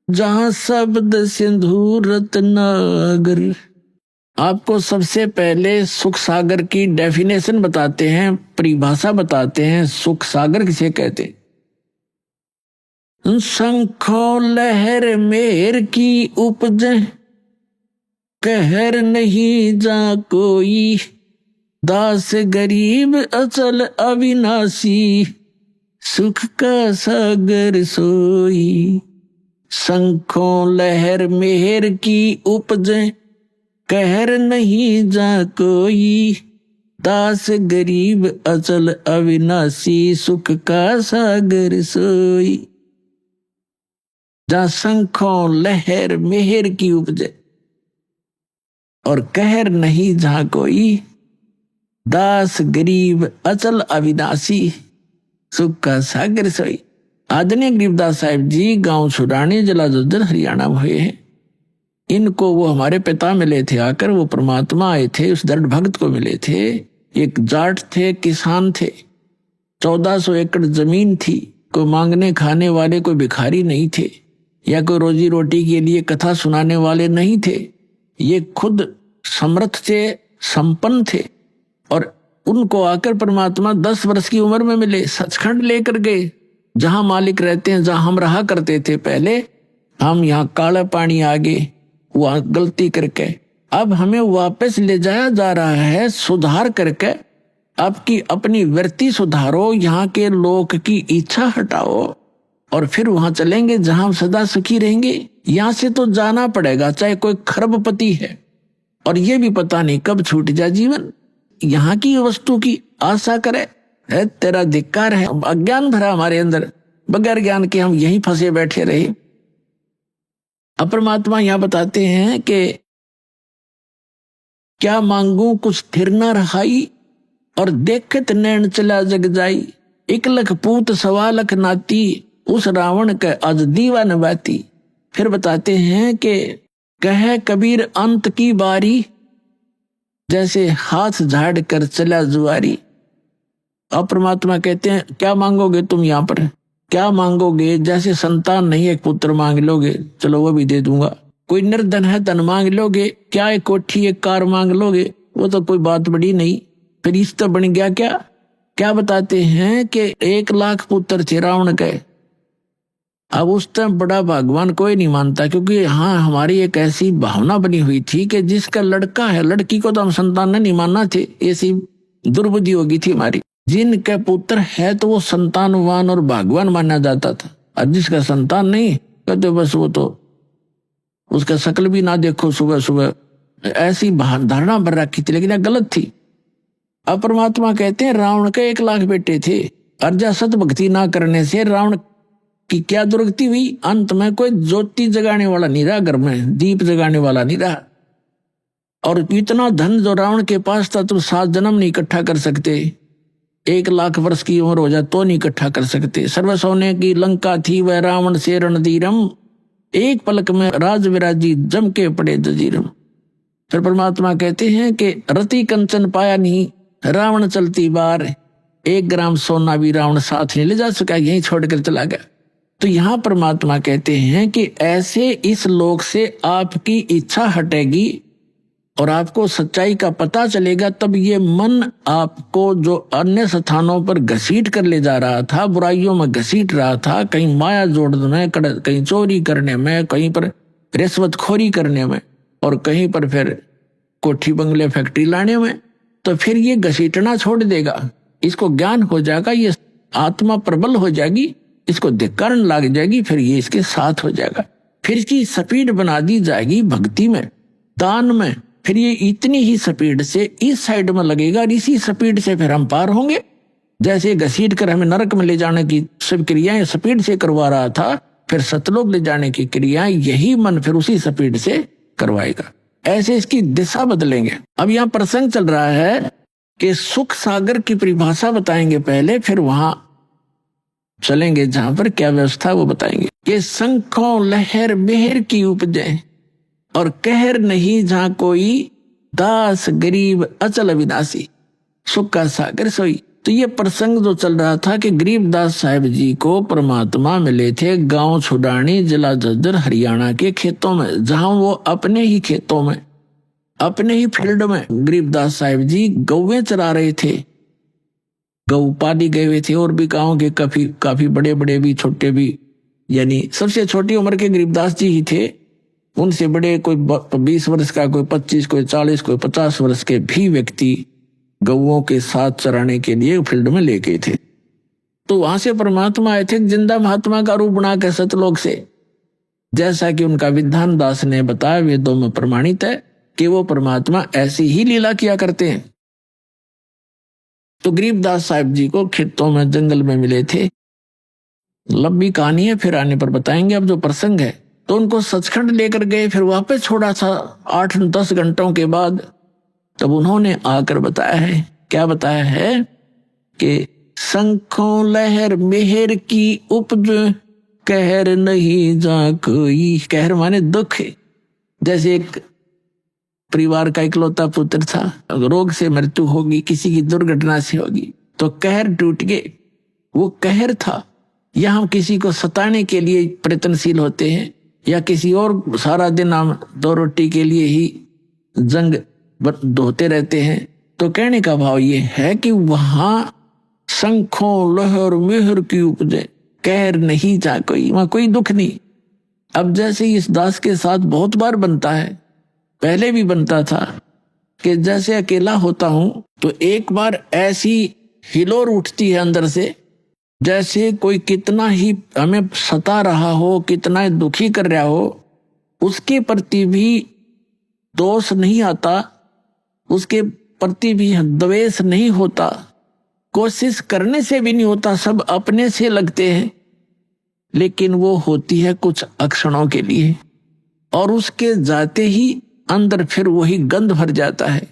जहाँ शब्द सिंधु रत्नागर। आपको सबसे पहले सुख सागर की डेफिनेशन बताते हैं, परिभाषा बताते हैं। सुख सागर किसे कहते? शंखों लहर मेर की उपज, कहर नहीं जा कोई, दास गरीब अचल अविनाशी, सुख का सागर सोई। शंखों लहर मेहर की उपज, कहर नहीं जा कोई, दास गरीब अचल अविनाशी, सुख का सागर सोई। जहाँ शंखों लहर मेहर की उपज और कहर नहीं जहाँ कोई, दास गरीब अचल अविनाशी, सुख का सागर सोई। आदरणीय गरीबदास साहिब जी गांव छुड़ानी, जिला झज्जर, हरियाणा में हुए हैं। इनको वो हमारे पिता मिले थे आकर, वो परमात्मा आए थे, उस दृढ़ भक्त को मिले थे। एक जाट थे, किसान थे, 1400 एकड़ जमीन थी। कोई मांगने खाने वाले, कोई भिखारी नहीं थे, या कोई रोजी रोटी के लिए कथा सुनाने वाले नहीं थे। ये खुद समर्थ थे, संपन्न थे और उनको आकर परमात्मा 10 वर्ष की उम्र में मिले, सचखंड लेकर गए, जहां मालिक रहते हैं, जहां हम रहा करते थे पहले। हम यहाँ काला पानी आगे वहां गलती करके, अब हमें वापस ले जाया जा रहा है सुधार करके। आपकी अपनी वृत्ति सुधारो, यहाँ के लोक की इच्छा हटाओ और फिर वहां चलेंगे जहां हम सदा सुखी रहेंगे। यहां से तो जाना पड़ेगा, चाहे कोई खरबपति है और ये भी पता नहीं कब छूट जाए जीवन। यहाँ की वस्तु की आशा करे, है तेरा धिक्कार है। अज्ञान भरा हमारे अंदर, बगैर ज्ञान के हम यहीं फंसे बैठे रहे। अब परमात्मा यहाँ बताते हैं कि क्या मांगू कुछ स्थिर न रहाई, और देखत नैन चला जग जाई। 1 लख पूत 1.25 लाख नाती, उस रावण के अज दीवा न बाती। फिर बताते हैं कि कहे कबीर अंत की बारी, जैसे हाथ झाड़ कर चला जुआरी। अब परमात्मा कहते हैं क्या मांगोगे तुम यहाँ पर, क्या मांगोगे? जैसे संतान नहीं, एक पुत्र मांग लोगे, चलो वो भी दे दूंगा। कोई निर्धन है, धन मांग लोगे। क्या एक कोठी एक कार मांग लोगे, वो तो कोई बात बड़ी नहीं। फिर इस तो बन गया क्या? क्या बताते हैं कि 1 लाख पुत्र थे रावण के। अब उस टाइम बड़ा भगवान कोई नहीं मानता, क्योंकि हाँ हमारी एक ऐसी भावना बनी हुई थी कि जिसका लड़का है, लड़की को तो हम संतान नहीं मानना थे, ऐसी दुर्बुद्धि होगी थी हमारी। जिनके पुत्र है तो वो संतानवान और भगवान माना जाता था, और जिसका संतान नहीं कहते बस वो तो उसका शक्ल भी ना देखो सुबह सुबह, ऐसी धारणा बन रखी थी, लेकिन यह गलत थी। अब परमात्मा कहते हैं रावण के 1 लाख बेटे थे, अर्जा सत भक्ति ना करने से रावण की क्या दुर्गति हुई। अंत में कोई ज्योति जगाने वाला नहीं रहा, घर में दीप जगाने वाला नहीं रहा। और इतना धन जो रावण के पास था, तुम 7 जन्म नहीं इकट्ठा कर सकते। 1 लाख वर्ष की उम्र हो जाए तो नहीं इकट्ठा कर सकते। सर्व सोने की लंका थी वह रावण से रणधीरम, एक पलक में राज विराजी जम के पड़े जजीरम। फिर परमात्मा कहते हैं कि रति कंचन पाया नहीं, रावण चलती बार, 1 ग्राम सोना भी रावण साथ नहीं ले जा सका, यहीं छोड़कर चला गया। तो यहाँ परमात्मा कहते हैं कि ऐसे इस लोक से आपकी इच्छा हटेगी और आपको सच्चाई का पता चलेगा, तब ये मन आपको जो अन्य स्थानों पर घसीट कर ले जा रहा था, बुराइयों में घसीट रहा था, कहीं माया जोड़ने में, कहीं चोरी करने में, कहीं पर रिश्वतखोरी करने में, और कहीं पर फिर कोठी बंगले फैक्ट्री लाने में, तो फिर ये घसीटना छोड़ देगा। इसको ज्ञान हो जाएगा, ये आत्मा प्रबल हो जाएगी, इसको धिक्कार लग जाएगी, फिर ये इसके साथ हो जाएगा। फिर इसकी स्पीड बना दी जाएगी भक्ति में, दान में। फिर ये इतनी ही स्पीड से इस साइड में लगेगा और इसी स्पीड से फिर हम पार होंगे। जैसे घसीट कर हमें नरक में ले जाने की सब क्रियाएं स्पीड से करवा रहा था, फिर सतलोक ले जाने की क्रियाएं यही मन फिर उसी स्पीड से करवाएगा। ऐसे इसकी दिशा बदलेंगे। अब यहाँ प्रसंग चल रहा है कि सुख सागर की परिभाषा बताएंगे पहले, फिर वहां चलेंगे जहां पर क्या व्यवस्था वो बताएंगे। कि शंखों लहर मेहर की उपजे, और कहर नहीं जहां कोई, दास गरीब अचल अविनाशी, सुख का सागर सोई। तो ये प्रसंग जो चल रहा था कि गरीबदास साहिब जी को परमात्मा मिले थे गांव छुडानी, जिला झज्जर, हरियाणा के खेतों में, जहां वो अपने ही खेतों में, अपने ही फील्ड में गरीबदास साहिब जी गौवें चरा रहे थे। गौ पाली गए हुए थे, और भी गाँव के काफी बड़े बड़े भी, छोटे भी, यानी सबसे छोटी उम्र के गरीबदास जी ही थे। उनसे बड़े कोई 20 वर्ष का, कोई 25, कोई 40, कोई 50 वर्ष के भी व्यक्ति गौओं के साथ चराने के लिए फील्ड में ले गए थे। तो वहां से परमात्मा आए थे जिंदा महात्मा का रूप बना के सतलोक से, जैसा कि उनका विधान दास ने बताया, वेदों में प्रमाणित है कि वो परमात्मा ऐसी ही लीला किया करते हैं। तो गरीबदास साहिब जी को खेतों में, जंगल में मिले थे। लंबी कहानी है, फिर आने पर बताएंगे। अब जो प्रसंग है, तो उनको सचखंड लेकर गए, फिर वापस छोड़ा था 8-10 घंटों के बाद। तब उन्होंने आकर बताया है, क्या बताया है कि शंखों लहर मेहर की उपज, कहर नहीं जा कोई। कहर माने दुख है। जैसे एक परिवार का इकलौता पुत्र था, रोग से मृत्यु होगी, किसी की दुर्घटना से होगी, तो कहर टूट गए। वो कहर था। या हम किसी को सताने के लिए प्रयत्नशील होते हैं, या किसी और सारा दिन हम 2 रोटी के लिए ही जंग होते रहते हैं, तो कहने का भाव ये है कि वहां शंखों लहर मेहर की उपजे, कहर नहीं जा कोई, वहां कोई दुख नहीं। अब जैसे इस दास के साथ बहुत बार बनता है, पहले भी बनता था कि जैसे अकेला होता हूं तो एक बार ऐसी हिलोर उठती है अंदर से, जैसे कोई कितना ही हमें सता रहा हो, कितना ही दुखी कर रहा हो, उसके प्रति भी दोष नहीं आता, उसके प्रति भी द्वेष नहीं होता, कोशिश करने से भी नहीं होता, सब अपने से लगते हैं। लेकिन वो होती है कुछ अक्षणों के लिए, और उसके जाते ही अंदर फिर वही गंध भर जाता है,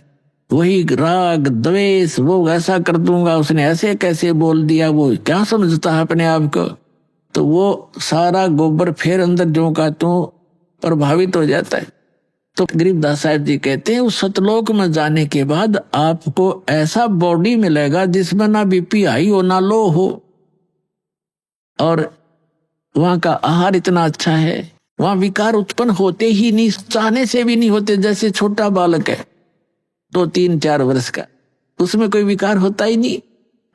वही राग द्वेष, वो ऐसा कर दूंगा, उसने ऐसे कैसे बोल दिया, वो क्या समझता है अपने आप को, तो वो सारा गोबर फिर अंदर जो का तो प्रभावित हो जाता है। तो गरीबदास साहब जी कहते हैं उस सतलोक में जाने के बाद आपको ऐसा बॉडी मिलेगा जिसमें ना बीपी हाई हो ना लो हो, और वहां का आहार इतना अच्छा है, वहां विकार उत्पन्न होते ही नहीं, चाहने से भी नहीं होते। जैसे छोटा बालक है 2, 3, 4 वर्ष का, उसमें कोई विकार होता ही नहीं,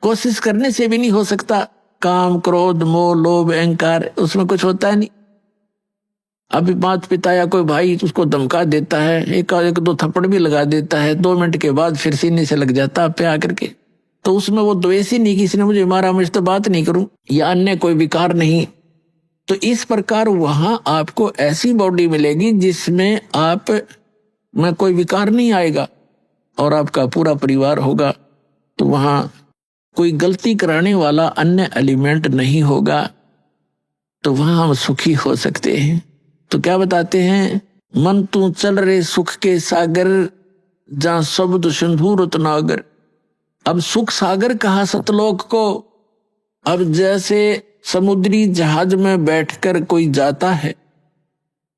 कोशिश करने से भी नहीं हो सकता। काम क्रोध मोह लोभ अहंकार उसमें कुछ होता है नहीं। अभी माता पिता या कोई भाई उसको धमका देता है, एक 2 थप्पड़ भी लगा देता है, 2 मिनट के बाद फिर सीने से लग जाता पे आकर के, तो उसमें वो द्वेष ही नहीं, किसी ने मुझे मारा मैं इस तो बात नहीं करूं, या अन्य कोई विकार नहीं। तो इस प्रकार वहां आपको ऐसी बॉडी मिलेगी जिसमें आप में कोई विकार नहीं आएगा और आपका पूरा परिवार होगा। तो वहां कोई गलती कराने वाला अन्य एलिमेंट नहीं होगा, तो वहां हम सुखी हो सकते हैं। तो क्या बताते हैं, मन तू चल रे सुख के सागर, जहां शब्द सिंधु रत्नागर। अब सुख सागर कहा सतलोक को। अब जैसे समुद्री जहाज में बैठकर कोई जाता है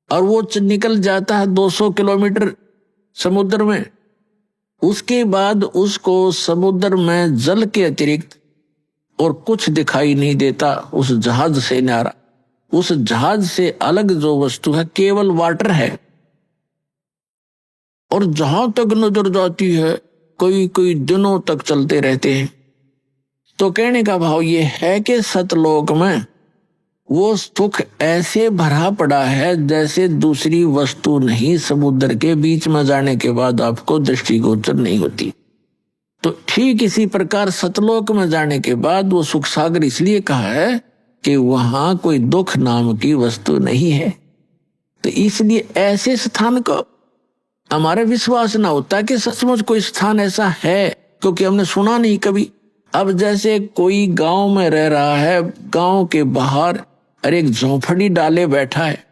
और वो निकल जाता है 200 किलोमीटर समुद्र में, उसके बाद उसको समुद्र में जल के अतिरिक्त और कुछ दिखाई नहीं देता उस जहाज से न्यारा। उस जहाज से अलग जो वस्तु है केवल वाटर है, और जहां तक नजर जाती है कई दिनों तक चलते रहते हैं। तो कहने का भाव ये है कि सतलोक में वो सुख ऐसे भरा पड़ा है जैसे दूसरी वस्तु नहीं, समुद्र के बीच में जाने के बाद आपको दृष्टिगोचर नहीं होती। तो ठीक इसी प्रकार सतलोक में जाने के बाद वो सुख सागर इसलिए कहा है कि वहां कोई दुख नाम की वस्तु नहीं है। तो इसलिए ऐसे स्थान को हमारा विश्वास ना होता कि सचमुच कोई स्थान ऐसा है, क्योंकि हमने सुना नहीं कभी। अब जैसे कोई गांव में रह रहा है, गांव के बाहर एक झोंपड़ी डाले बैठा है,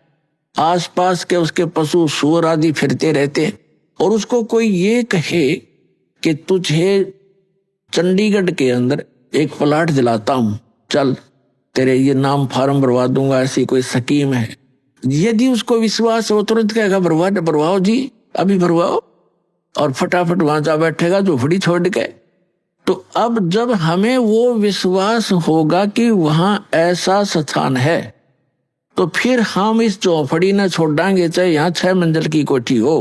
आसपास के उसके पशु सूअर आदि फिरते रहते हैं, और उसको कोई ये कहे कि तुझे चंडीगढ़ के अंदर एक प्लाट दिलाता हूं, चल तेरे ये नाम फार्म भरवा दूंगा, ऐसी कोई स्कीम है। यदि उसको विश्वास हो तुरंत कहेगा भरवाओ जी, अभी भरवाओ, और फटाफट वहां जा बैठेगा झोपड़ी छोड़ के। तो अब जब हमें वो विश्वास होगा कि वहां ऐसा स्थान है, तो फिर हम इस झोपड़ी न छोड़ांगे, चाहे यहाँ 6 मंजिल की कोठी हो,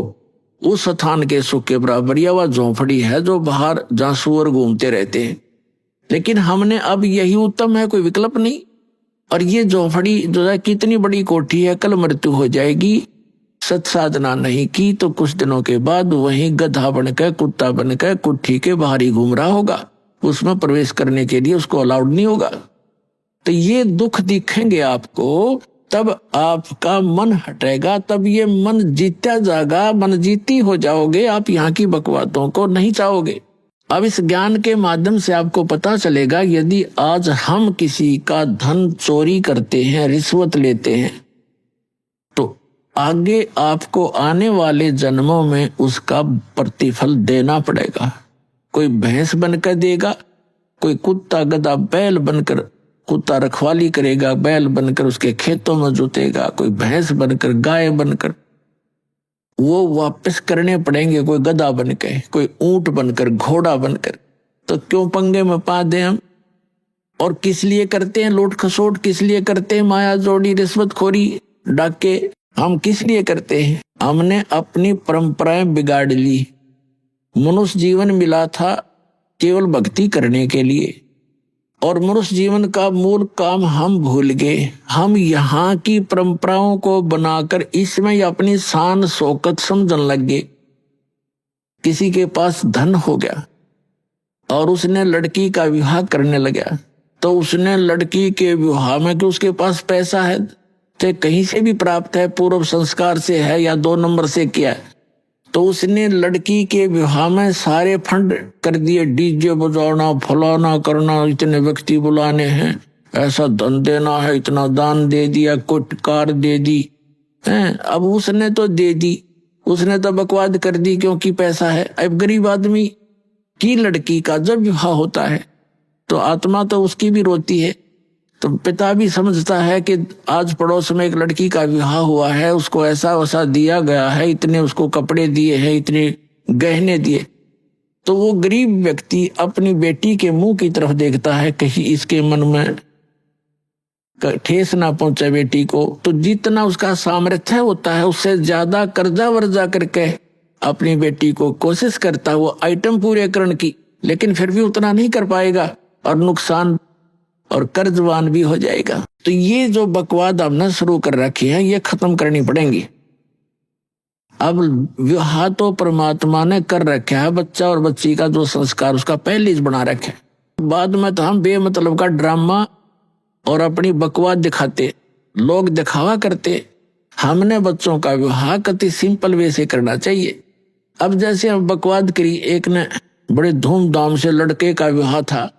उस स्थान के सुख के बराबर। या वह झोपड़ी है जो बाहर जहाँ सूअर घूमते रहते हैं, लेकिन हमने अब यही उत्तम है, कोई विकल्प नहीं। और ये झोपड़ी जो है कितनी बड़ी कोठी है, कल मृत्यु हो जाएगी, सत साधना नहीं की तो कुछ दिनों के बाद वहीं गधा बनकर कुत्ता बनकर कुट्ठी के बाहर ही घूम रहा होगा, उसमें प्रवेश करने के लिए उसको अलाउड नहीं होगा। तो ये दुख दिखेंगे आपको, तब आपका मन हटेगा, तब ये मन जीता जाएगा, मन जीती हो जाओगे, आप यहाँ की बकवातों को नहीं चाहोगे। अब इस ज्ञान के माध्यम से आपको पता चलेगा, यदि आज हम किसी का धन चोरी करते हैं, रिश्वत लेते हैं, तो आगे आपको आने वाले जन्मों में उसका प्रतिफल देना पड़ेगा। कोई भैंस बनकर देगा, कोई कुत्ता गधा बैल बनकर, कुत्ता रखवाली करेगा, बैल बनकर उसके खेतों में जोतेगा, कोई भैंस बनकर गाय बनकर, वो वापस करने पड़ेंगे, कोई गधा बनकर, कोई ऊंट बनकर, घोड़ा बनकर। तो क्यों पंगे में पा दे हम? और किस लिए करते हैं लूट खसोट, किस लिए करते हैं माया जोड़ी रिश्वतखोरी डाके, हम किस लिए करते हैं? हमने अपनी परंपराएं बिगाड़ ली, मनुष्य जीवन मिला था केवल भक्ति करने के लिए, और मनुष्य जीवन का मूल काम हम भूल गए। हम यहाँ की परंपराओं को बनाकर इसमें अपनी शान शौकत समझने लग गए। किसी के पास धन हो गया और उसने लड़की का विवाह करने लगा, तो उसने लड़की के विवाह में कि उसके पास पैसा है, चाहे कहीं से भी प्राप्त है, पूर्व संस्कार से है या 2 नंबर से किया है, तो उसने लड़की के विवाह में सारे फंड कर दिए, डीजे बजाना, फलाना करना, इतने व्यक्ति बुलाने हैं, ऐसा धन देना है, इतना दान दे दिया, कुछ कार दे दी हैं। अब उसने तो दे दी, उसने तो बकवाद कर दी क्योंकि पैसा है। अब गरीब आदमी की लड़की का जब विवाह होता है तो आत्मा तो उसकी भी रोती है। तो पिता भी समझता है कि आज पड़ोस में एक लड़की का विवाह हुआ है, उसको ऐसा वैसा दिया गया है, इतने उसको कपड़े दिए हैं, इतने गहने दिए, तो वो गरीब व्यक्ति अपनी बेटी के मुंह की तरफ देखता है, कहीं इसके मन में ठेस ना पहुंचे बेटी को। तो जितना उसका सामर्थ्य होता है उससे ज्यादा कर्जा वर्जा करके अपनी बेटी को कोशिश करता है वो आइटम पूरे करने की, लेकिन फिर भी उतना नहीं कर पाएगा और नुकसान और कर्जवान भी हो जाएगा। तो ये जो बकवाद हमने शुरू कर रखी है ये खत्म करनी पड़ेंगी। अब विवाह तो परमात्मा ने कर रखा है, बच्चा और बच्ची का जो संस्कार उसका पहले ही बना रखे। बाद में तो हम बेमतलब का ड्रामा और अपनी बकवाद दिखाते, लोग दिखावा करते। हमने बच्चों का विवाह कति सिंपल वे से करना चाहिए। अब जैसे हम बकवाद करी, एक ने बड़े धूमधाम से लड़के का विवाह था,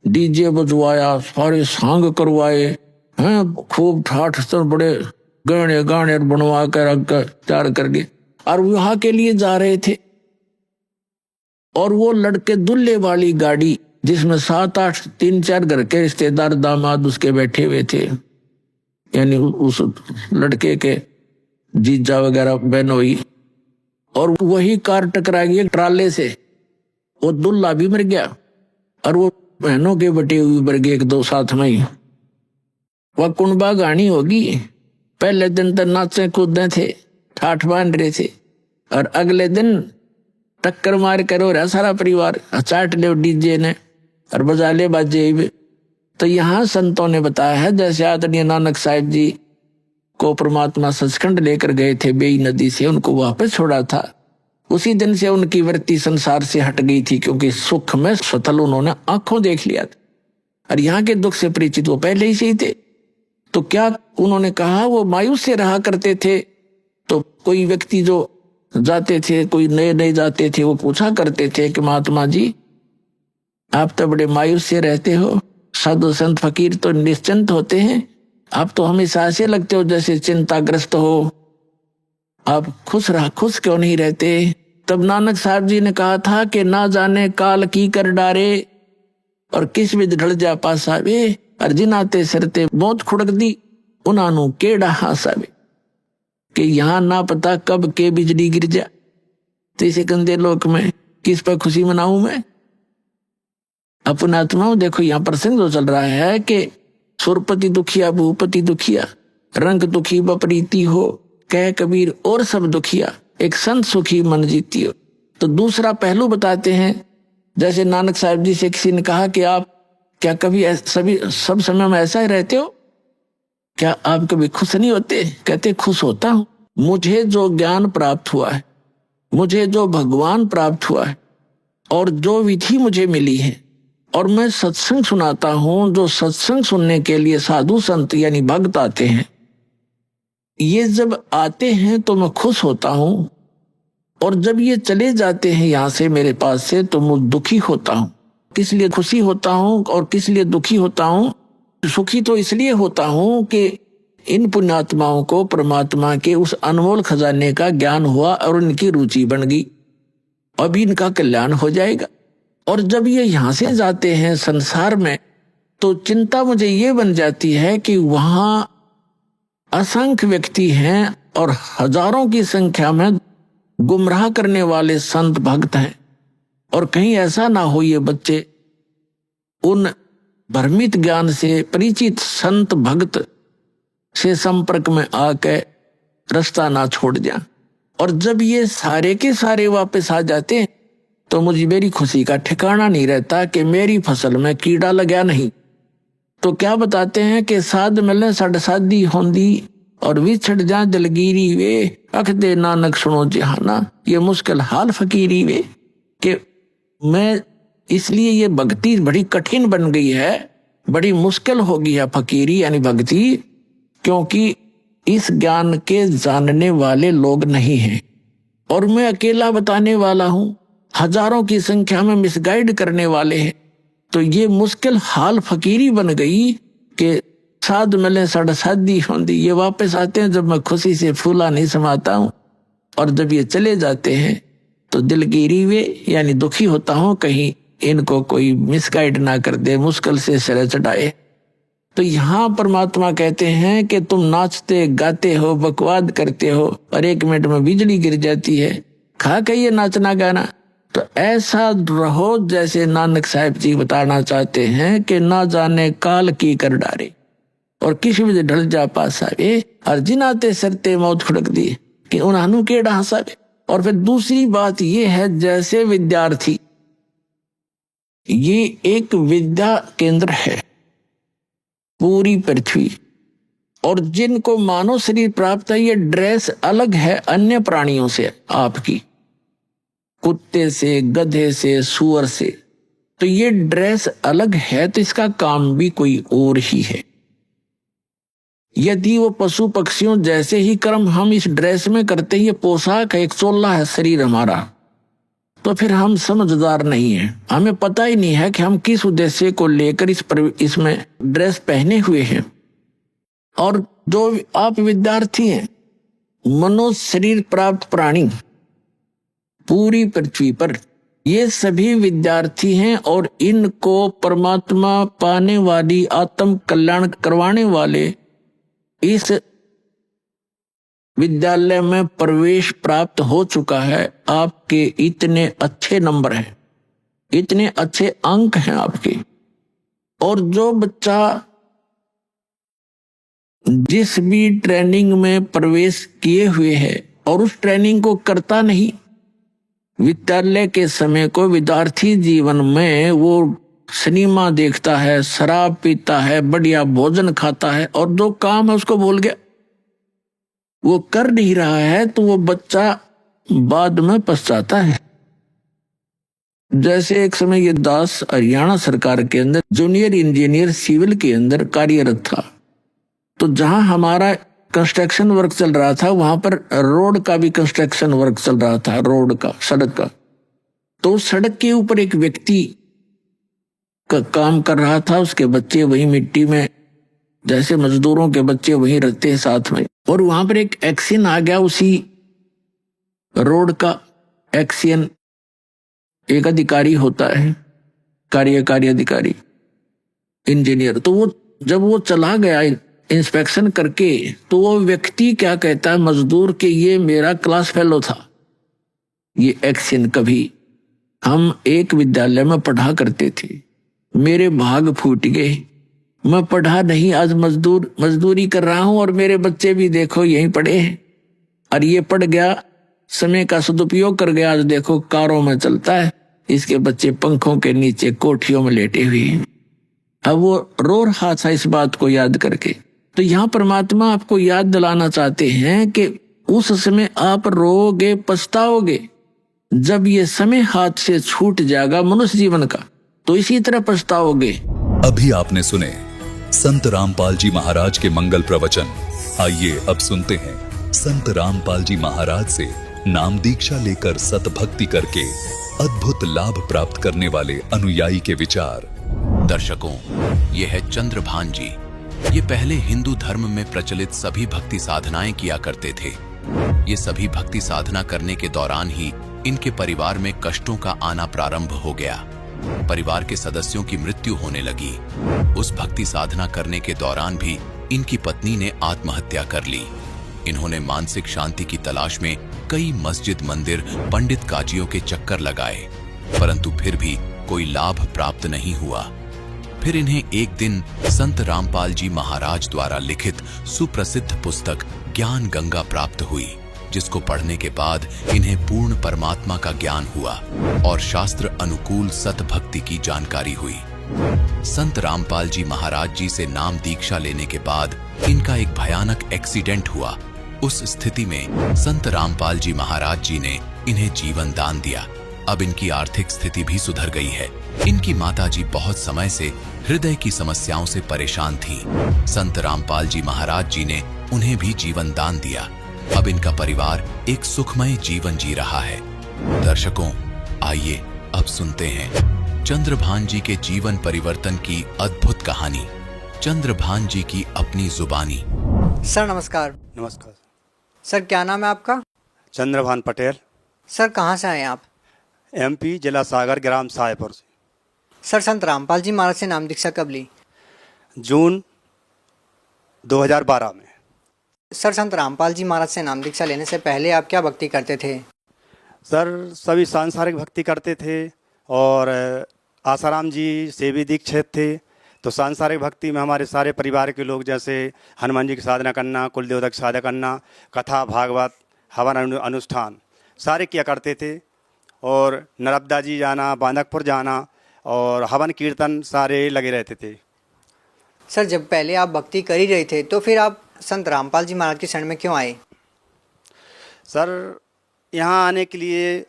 डीजे बजवाया, सारे सांग करवाए हैं, खूब ठाठ से बड़े गहने गाने बनवा कर रख कर तैयार करके, और विवाह के लिए जा रहे थे। और वो लड़के दुल्हे वाली गाड़ी जिसमें 7-8 3-4 घर के रिश्तेदार दामाद उसके बैठे हुए थे, यानी उस लड़के के जीजा वगैरह बहनोई, और वही कार टकरा गई एक ट्राले से, वो दुल्हा भी मर गया और वो बहनों के बटे हुए मर गए 1-2 साथ में ही। वह कुंबा गानी होगी। पहले दिन तो नाचे कूदे थे, ठाठ बांध रहे थे, और अगले दिन टक्कर मार कर हो रहा सारा परिवार, चाट ले डीजे ने और बजा ले बाजे भी। तो यहाँ संतों ने बताया है, जैसे आदरणीय नानक साहिब जी को परमात्मा सचखंड लेकर गए थे बेई नदी से, उनको वापस छोड़ा था, उसी दिन से उनकी वृत्ति संसार से हट गई थी, क्योंकि सुख में स्वतल उन्होंने आंखों देख लिया था और यहाँ के दुख से परिचित वो पहले ही से ही थे। तो क्या उन्होंने कहा, वो मायूस से रहा करते थे। तो कोई व्यक्ति जो जाते थे, कोई नए नए जाते थे, वो पूछा करते थे कि महात्मा जी आप तो बड़े मायूस से रहते हो, साधु संत फकीर तो निश्चिंत होते हैं, आप तो हमेशा ऐसे लगते हो जैसे चिंताग्रस्त हो, आप खुश क्यों नहीं रहते। तब नानक साहब जी ने कहा था कि ना जाने काल की कर डारे और किस विध ढल जा पासावे, अर्जिन आते सरते मौत खुड़क दी उन्हानू केड़ा हासावे, कि यहाँ ना पता कब के बिजली गिर जा, तो इसे गंदे लोक में किस पर खुशी मनाऊं मैं। अपना आत्मा देखो, यहाँ प्रसंग जो चल रहा है कि सुरपति दुखिया भूपति दुखिया, रंग दुखी बपरीती हो, कह कबीर और सब दुखिया, एक संत सुखी मन जीती हो। तो दूसरा पहलू बताते हैं, जैसे नानक साहिब जी से किसी ने कहा कि आप क्या कभी सब समय में ऐसा ही रहते हो, क्या आप कभी खुश नहीं होते। कहते खुश होता हूं, मुझे जो ज्ञान प्राप्त हुआ है, मुझे जो भगवान प्राप्त हुआ है और जो विधि मुझे मिली है, और मैं सत्संग सुनाता हूं, जो सत्संग सुनने के लिए साधु संत यानी भक्त आते हैं, ये जब आते हैं तो मैं खुश होता हूं, और जब ये चले जाते हैं यहाँ से मेरे पास से तो मैं दुखी होता हूं। किस लिए खुशी होता हूं और किस लिए दुखी होता हूं। सुखी तो इसलिए होता हूं कि इन पुण्यात्माओं को परमात्मा के उस अनमोल खजाने का ज्ञान हुआ और उनकी रुचि बन गई, अभी इनका कल्याण हो जाएगा। और जब ये यहाँ से जाते हैं संसार में, तो चिंता मुझे ये बन जाती है कि वहां असंख्य व्यक्ति हैं और हजारों की संख्या में गुमराह करने वाले संत भक्त हैं, और कहीं ऐसा ना हो ये बच्चे उन भ्रमित ज्ञान से परिचित संत भक्त से संपर्क में आकर रास्ता ना छोड़ जाए। और जब ये सारे के सारे वापस आ जाते हैं तो मुझे मेरी खुशी का ठिकाना नहीं रहता कि मेरी फसल में कीड़ा लगा नहीं। तो क्या बताते हैं कि साध मिले सड़ साधी होंदी और विछड़ जा दिलगिरी वे, अख दे नानक सुनो जहाना, ये मुश्किल हाल फकीरी वे। कि मैं इसलिए ये भक्ति बड़ी कठिन बन गई है, बड़ी मुश्किल हो गई है फकीरी यानी भक्ति, क्योंकि इस ज्ञान के जानने वाले लोग नहीं हैं और मैं अकेला बताने वाला हूं, हजारों की संख्या में मिसगाइड करने वाले हैं। तो ये मुश्किल हाल फकीरी बन गई कि साध मिले सड़ साधी होंदी। ये वापस आते हैं जब मैं खुशी से फूला नहीं समाता हूं, और जब ये चले जाते हैं तो दिलगिरी वे यानी दुखी होता हूं कहीं इनको कोई मिसगाइड ना कर दे, मुश्किल से सिर चढ़ाए। तो यहाँ परमात्मा कहते हैं कि तुम नाचते गाते हो, बकवाद करते हो और 1 मिनट में बिजली गिर जाती है, खा के ये नाचना गाना। तो ऐसा रहो जैसे नानक साहिब जी बताना चाहते हैं कि ना जाने काल की कर डारे और किसी भी ढल जा पासावे, और जिनाते सरते मौत फुड़क दी कि उन्हानू केड़ा हंसावे। और फिर दूसरी बात ये है, जैसे विद्यार्थी, ये एक विद्या केंद्र है पूरी पृथ्वी, और जिनको मानव शरीर प्राप्त है, ये ड्रेस अलग है अन्य प्राणियों से, आपकी कुत्ते से, गधे से, सूअर से, तो ये ड्रेस अलग है, तो इसका काम भी कोई और ही है। यदि वो पशु पक्षियों जैसे ही कर्म हम इस ड्रेस में करते हैं, ये पोशाक है, एक चोला है शरीर हमारा, तो फिर हम समझदार नहीं हैं, हमें पता ही नहीं है कि हम किस उद्देश्य को लेकर इसमें ड्रेस पहने हुए हैं। और जो आप विद्यार्थी हैं, मनुष्य शरीर प्राप्त प्राणी पूरी पृथ्वी पर, ये सभी विद्यार्थी हैं और इनको परमात्मा पाने वाली, आत्म कल्याण करवाने वाले इस विद्यालय में प्रवेश प्राप्त हो चुका है। आपके इतने अच्छे नंबर हैं, इतने अच्छे अंक हैं आपके, और जो बच्चा जिस भी ट्रेनिंग में प्रवेश किए हुए है और उस ट्रेनिंग को करता नहीं, विद्यालय के समय को विद्यार्थी जीवन में वो सिनेमा देखता है, शराब पीता है, बढ़िया भोजन खाता है, और जो काम है उसको भूल गया, वो कर नहीं रहा है, तो वो बच्चा बाद में पछताता है। जैसे एक समय ये दास हरियाणा सरकार के अंदर जूनियर इंजीनियर सिविल के अंदर कार्यरत था, तो जहां हमारा कंस्ट्रक्शन वर्क चल रहा था, वहां पर रोड का भी कंस्ट्रक्शन वर्क चल रहा था, रोड का, सड़क का। तो सड़क के ऊपर एक व्यक्ति का काम कर रहा था, उसके बच्चे वही मिट्टी में, जैसे मजदूरों के बच्चे वहीं रहते हैं साथ में, और वहां पर एक एक्सीडेंट आ गया उसी रोड का। एक्सीडेंट एक अधिकारी होता है, कार्यकारी अधिकारी, इंजीनियर, तो वो जब वो चला गया इंस्पेक्शन करके, तो वो व्यक्ति क्या कहता है, मजदूर के, ये मेरा क्लास फेलो था, ये एक्सीडेंट कभी हम एक विद्यालय में पढ़ा करते थे, मेरे भाग फूट गए, मैं पढ़ा नहीं, आज मजदूरी कर रहा हूं और मेरे बच्चे भी देखो यहीं पढ़े हैं, और ये पढ़ गया, समय का सदुपयोग कर गया, आज देखो कारों में चलता है, इसके बच्चे पंखों के नीचे कोठियों में लेटे हुए हैं। अब वो रो रहा था इस बात को याद करके। तो यहाँ परमात्मा आपको याद दिलाना चाहते हैं कि उस समय आप रोगे, पछताओगे, जब ये समय हाथ से छूट जाएगा मनुष्य जीवन का, तो इसी तरह पछताओगे।
अभी आपने सुने संत रामपाल जी महाराज के मंगल प्रवचन। आइए अब सुनते हैं संत रामपाल जी महाराज से नाम दीक्षा लेकर सतभक्ति करके अद्भुत लाभ प्राप्त करने वाले अनुयायी के विचार।
दर्शकों, ये है चंद्रभान जी। ये पहले हिंदू धर्म में प्रचलित सभी भक्ति साधनाएं किया करते थे। ये सभी भक्ति साधना करने के दौरान ही इनके परिवार में कष्टों का आना प्रारंभ हो गया। परिवार के सदस्यों की मृत्यु होने लगी। उस भक्ति साधना करने के दौरान भी इनकी पत्नी ने आत्महत्या कर ली। इन्होंने मानसिक शांति की तलाश में कई मस्जिद, मंदिर, पंडित काजियों के चक्कर लगाए, परंतु फिर भी कोई लाभ प्राप्त नहीं हुआ। फिर इन्हें एक दिन संत रामपाल जी महाराज द्वारा लिखित सुप्रसिद्ध पुस्तक ज्ञान गंगा प्राप्त हुई। जिसको पढ़ने के बाद इन्हें पूर्ण परमात्मा का ज्ञान हुआ और शास्त्र अनुकूल सत भक्ति की जानकारी हुई। संत रामपाल जी महाराज जी से नाम दीक्षा लेने के बाद इनका एक भयानक एक्सीडेंट हुआ। उस स्थिति में संत रामपाल जी महाराज जी ने इन्हें जीवन दान दिया। अब इनकी आर्थिक स्थिति भी सुधर गई है। इनकी माताजी बहुत समय से हृदय की समस्याओं से परेशान थीं। संत रामपाल जी महाराज जी ने उन्हें भी जीवन दान दिया। अब इनका परिवार एक सुखमय जीवन जी रहा है। दर्शकों, आइए अब सुनते हैं चंद्रभान जी के जीवन परिवर्तन की अद्भुत कहानी। चंद्रभान जी की अपनी जुबानी।
सर नमस्कार।
नमस्कार।
सर क्या नाम है आपका?
चंद्रभान पटेल।
सर कहाँ से आए आप?
एमपी, जिला सागर, ग्राम साहेपुर से।
सर संत रामपाल जी महाराज से नाम दीक्षा कब ली?
जून 2012 में।
सर संत रामपाल जी महाराज से नाम दीक्षा लेने से पहले आप क्या भक्ति करते थे?
सर सभी सांसारिक भक्ति करते थे और आसाराम जी से भी दीक्षित थे। तो सांसारिक भक्ति में हमारे सारे परिवार के लोग जैसे हनुमान जी की साधना करना, कुल देवता की साधना करना, कथा भागवत, हवन अनुष्ठान सारे किया करते थे। और नर्मदा जी जाना, बांदकपुर जाना और हवन कीर्तन सारे लगे रहते थे।
सर जब पहले आप भक्ति कर ही रहे थे तो फिर आप संत रामपाल जी महाराज के शरण में क्यों आए?
सर यहाँ आने के लिए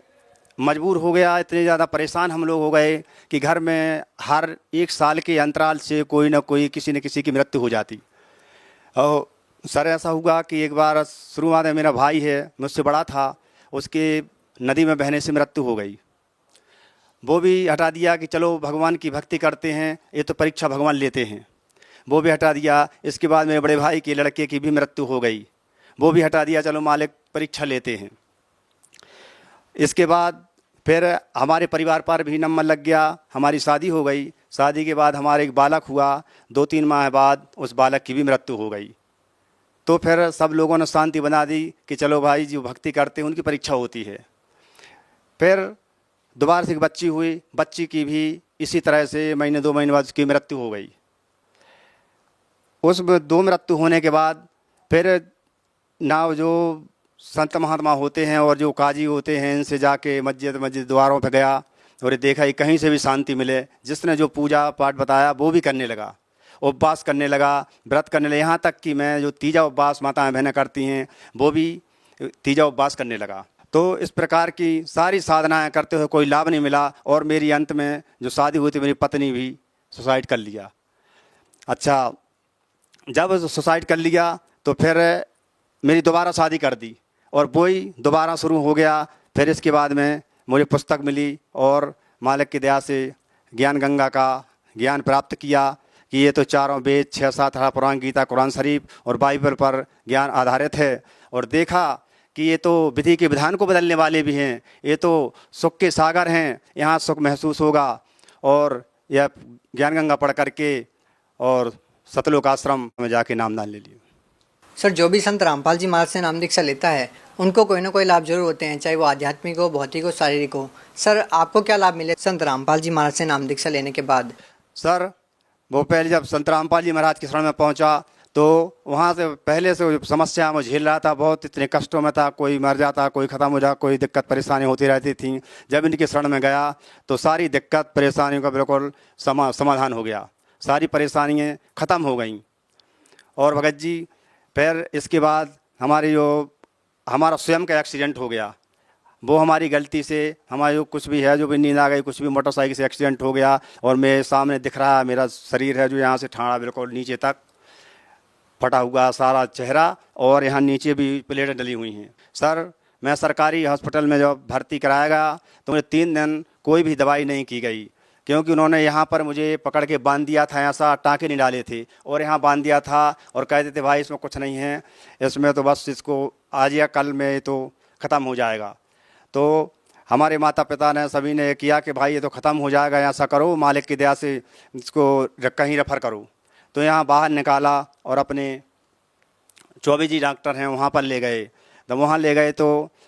मजबूर हो गया। इतने ज़्यादा परेशान हम लोग हो गए कि घर में हर एक साल के अंतराल से कोई ना कोई किसी न किसी की मृत्यु हो जाती। और सर ऐसा हुआ कि एक बार शुरुआत में मेरा भाई है, मुझसे बड़ा था, उसके नदी में बहने से मृत्यु हो गई। वो भी हटा दिया कि चलो भगवान की भक्ति करते हैं, ये तो परीक्षा भगवान लेते हैं, वो भी हटा दिया। इसके बाद मेरे बड़े भाई के लड़के की भी मृत्यु हो गई, वो भी हटा दिया, चलो मालिक परीक्षा लेते हैं। इसके बाद फिर हमारे परिवार पर भी नंबर लग गया, हमारी शादी हो गई। शादी के बाद हमारे एक बालक हुआ, 2-3 माह बाद उस बालक की भी मृत्यु हो गई। तो फिर सब लोगों ने शांति बना दी कि चलो भाई जो भक्ति करते हैं उनकी परीक्षा होती है। फिर दोबारा से एक बच्ची हुई, बच्ची की भी इसी तरह से महीने 2 महीने बाद उसकी मृत्यु हो गई। उस 2 मृत्यु होने के बाद फिर ना जो संत महात्मा होते हैं और जो काजी होते हैं इनसे जाके मस्जिद द्वारों पर गया और देखा कि कहीं से भी शांति मिले। जिसने जो पूजा पाठ बताया वो भी करने लगा, उपवास करने लगा, व्रत करने लगा। यहाँ तक कि मैं जो तीजा उपवास माताएं बहनें करती हैं वो भी तीजा उपवास करने लगा। तो इस प्रकार की सारी साधनाएं करते हुए कोई लाभ नहीं मिला और मेरी अंत में जो शादी हुई थी मेरी पत्नी भी सुसाइड कर लिया। अच्छा, जब सुसाइड कर लिया तो फिर मेरी दोबारा शादी कर दी और वही दोबारा शुरू हो गया। फिर इसके बाद में मुझे पुस्तक मिली और मालिक की दया से ज्ञान गंगा का ज्ञान प्राप्त किया कि ये तो चारों वेद, 6-7 पुराण, गीता, कुरान शरीफ और बाइबल पर ज्ञान आधारित है। और देखा कि ये तो विधि के विधान को बदलने वाले भी हैं, ये तो सुख के सागर हैं, यहाँ सुख महसूस होगा। और यह ज्ञान गंगा पढ़ करके और सतलोक आश्रम में जाके नामदान ले लिया।
सर जो भी संत रामपाल जी महाराज से नाम दीक्षा लेता है उनको कोई ना कोई लाभ जरूर होते हैं, चाहे वो आध्यात्मिक हो, भौतिक हो, शारीरिक हो। सर आपको क्या लाभ मिले संत रामपाल जी महाराज से नाम दीक्षा लेने के बाद?
सर वो पहले जब संत रामपाल जी महाराज के शरण में पहुंचा तो वहाँ से पहले से जो समस्या में झेल रहा था, बहुत इतने कष्टों में था, कोई मर जाता, कोई ख़त्म हो जाता, कोई दिक्कत परेशानी होती रहती थी। जब इनके शरण में गया तो सारी दिक्कत परेशानियों का बिल्कुल समाधान हो गया, सारी परेशानियाँ ख़त्म हो गईं। और भगत जी फिर इसके बाद हमारा स्वयं का एक्सीडेंट हो गया। वो हमारी गलती से हमारी जो कुछ भी है, जो भी नींद आ गई, कुछ भी मोटरसाइकिल से एक्सीडेंट हो गया और मेरे सामने दिख रहा है मेरा शरीर है जो यहाँ से ठाड़ा बिल्कुल नीचे तक फटा हुआ सारा चेहरा और यहाँ नीचे भी प्लेटें डली हुई हैं। सर मैं सरकारी हॉस्पिटल में जब भर्ती कराया गया तो मुझे 3 दिन कोई भी दवाई नहीं की गई, क्योंकि उन्होंने यहाँ पर मुझे पकड़ के बांध दिया था, ऐसा टाँके नहीं डाले थे और यहाँ बांध दिया था और कहते थे भाई इसमें कुछ नहीं है, इसमें तो बस इसको आज या कल में तो ख़त्म हो जाएगा। तो हमारे माता पिता ने सभी ने किया कि भाई ये तो ख़त्म हो जाएगा, ऐसा करो मालिक की दया से इसको कहीं रेफर करो। तो यहाँ बाहर निकाला और अपने चौबे जी डॉक्टर हैं वहाँ पर ले गए। तो वहाँ ले गए तो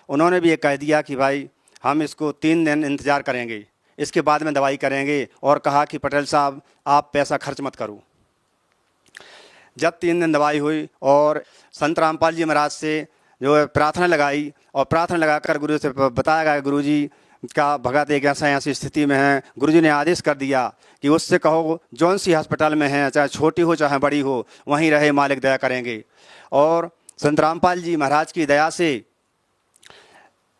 उन्होंने भी ये कह दिया कि भाई हम इसको 3 दिन इंतज़ार करेंगे, इसके बाद में दवाई करेंगे। और कहा कि पटेल साहब आप पैसा खर्च मत करो। जब 3 दिन दवाई हुई और संत रामपाल जी महाराज से जो है प्रार्थना लगाई और प्रार्थना लगाकर गुरु से बताया गया गुरु जी का भगत एक ऐसा ऐसी स्थिति में है। गुरु जी ने आदेश कर दिया कि उससे कहो जौन सी अस्पताल में है, चाहे छोटी हो चाहे बड़ी हो, वहीं रहे, मालिक दया करेंगे। और संत रामपाल जी महाराज की दया से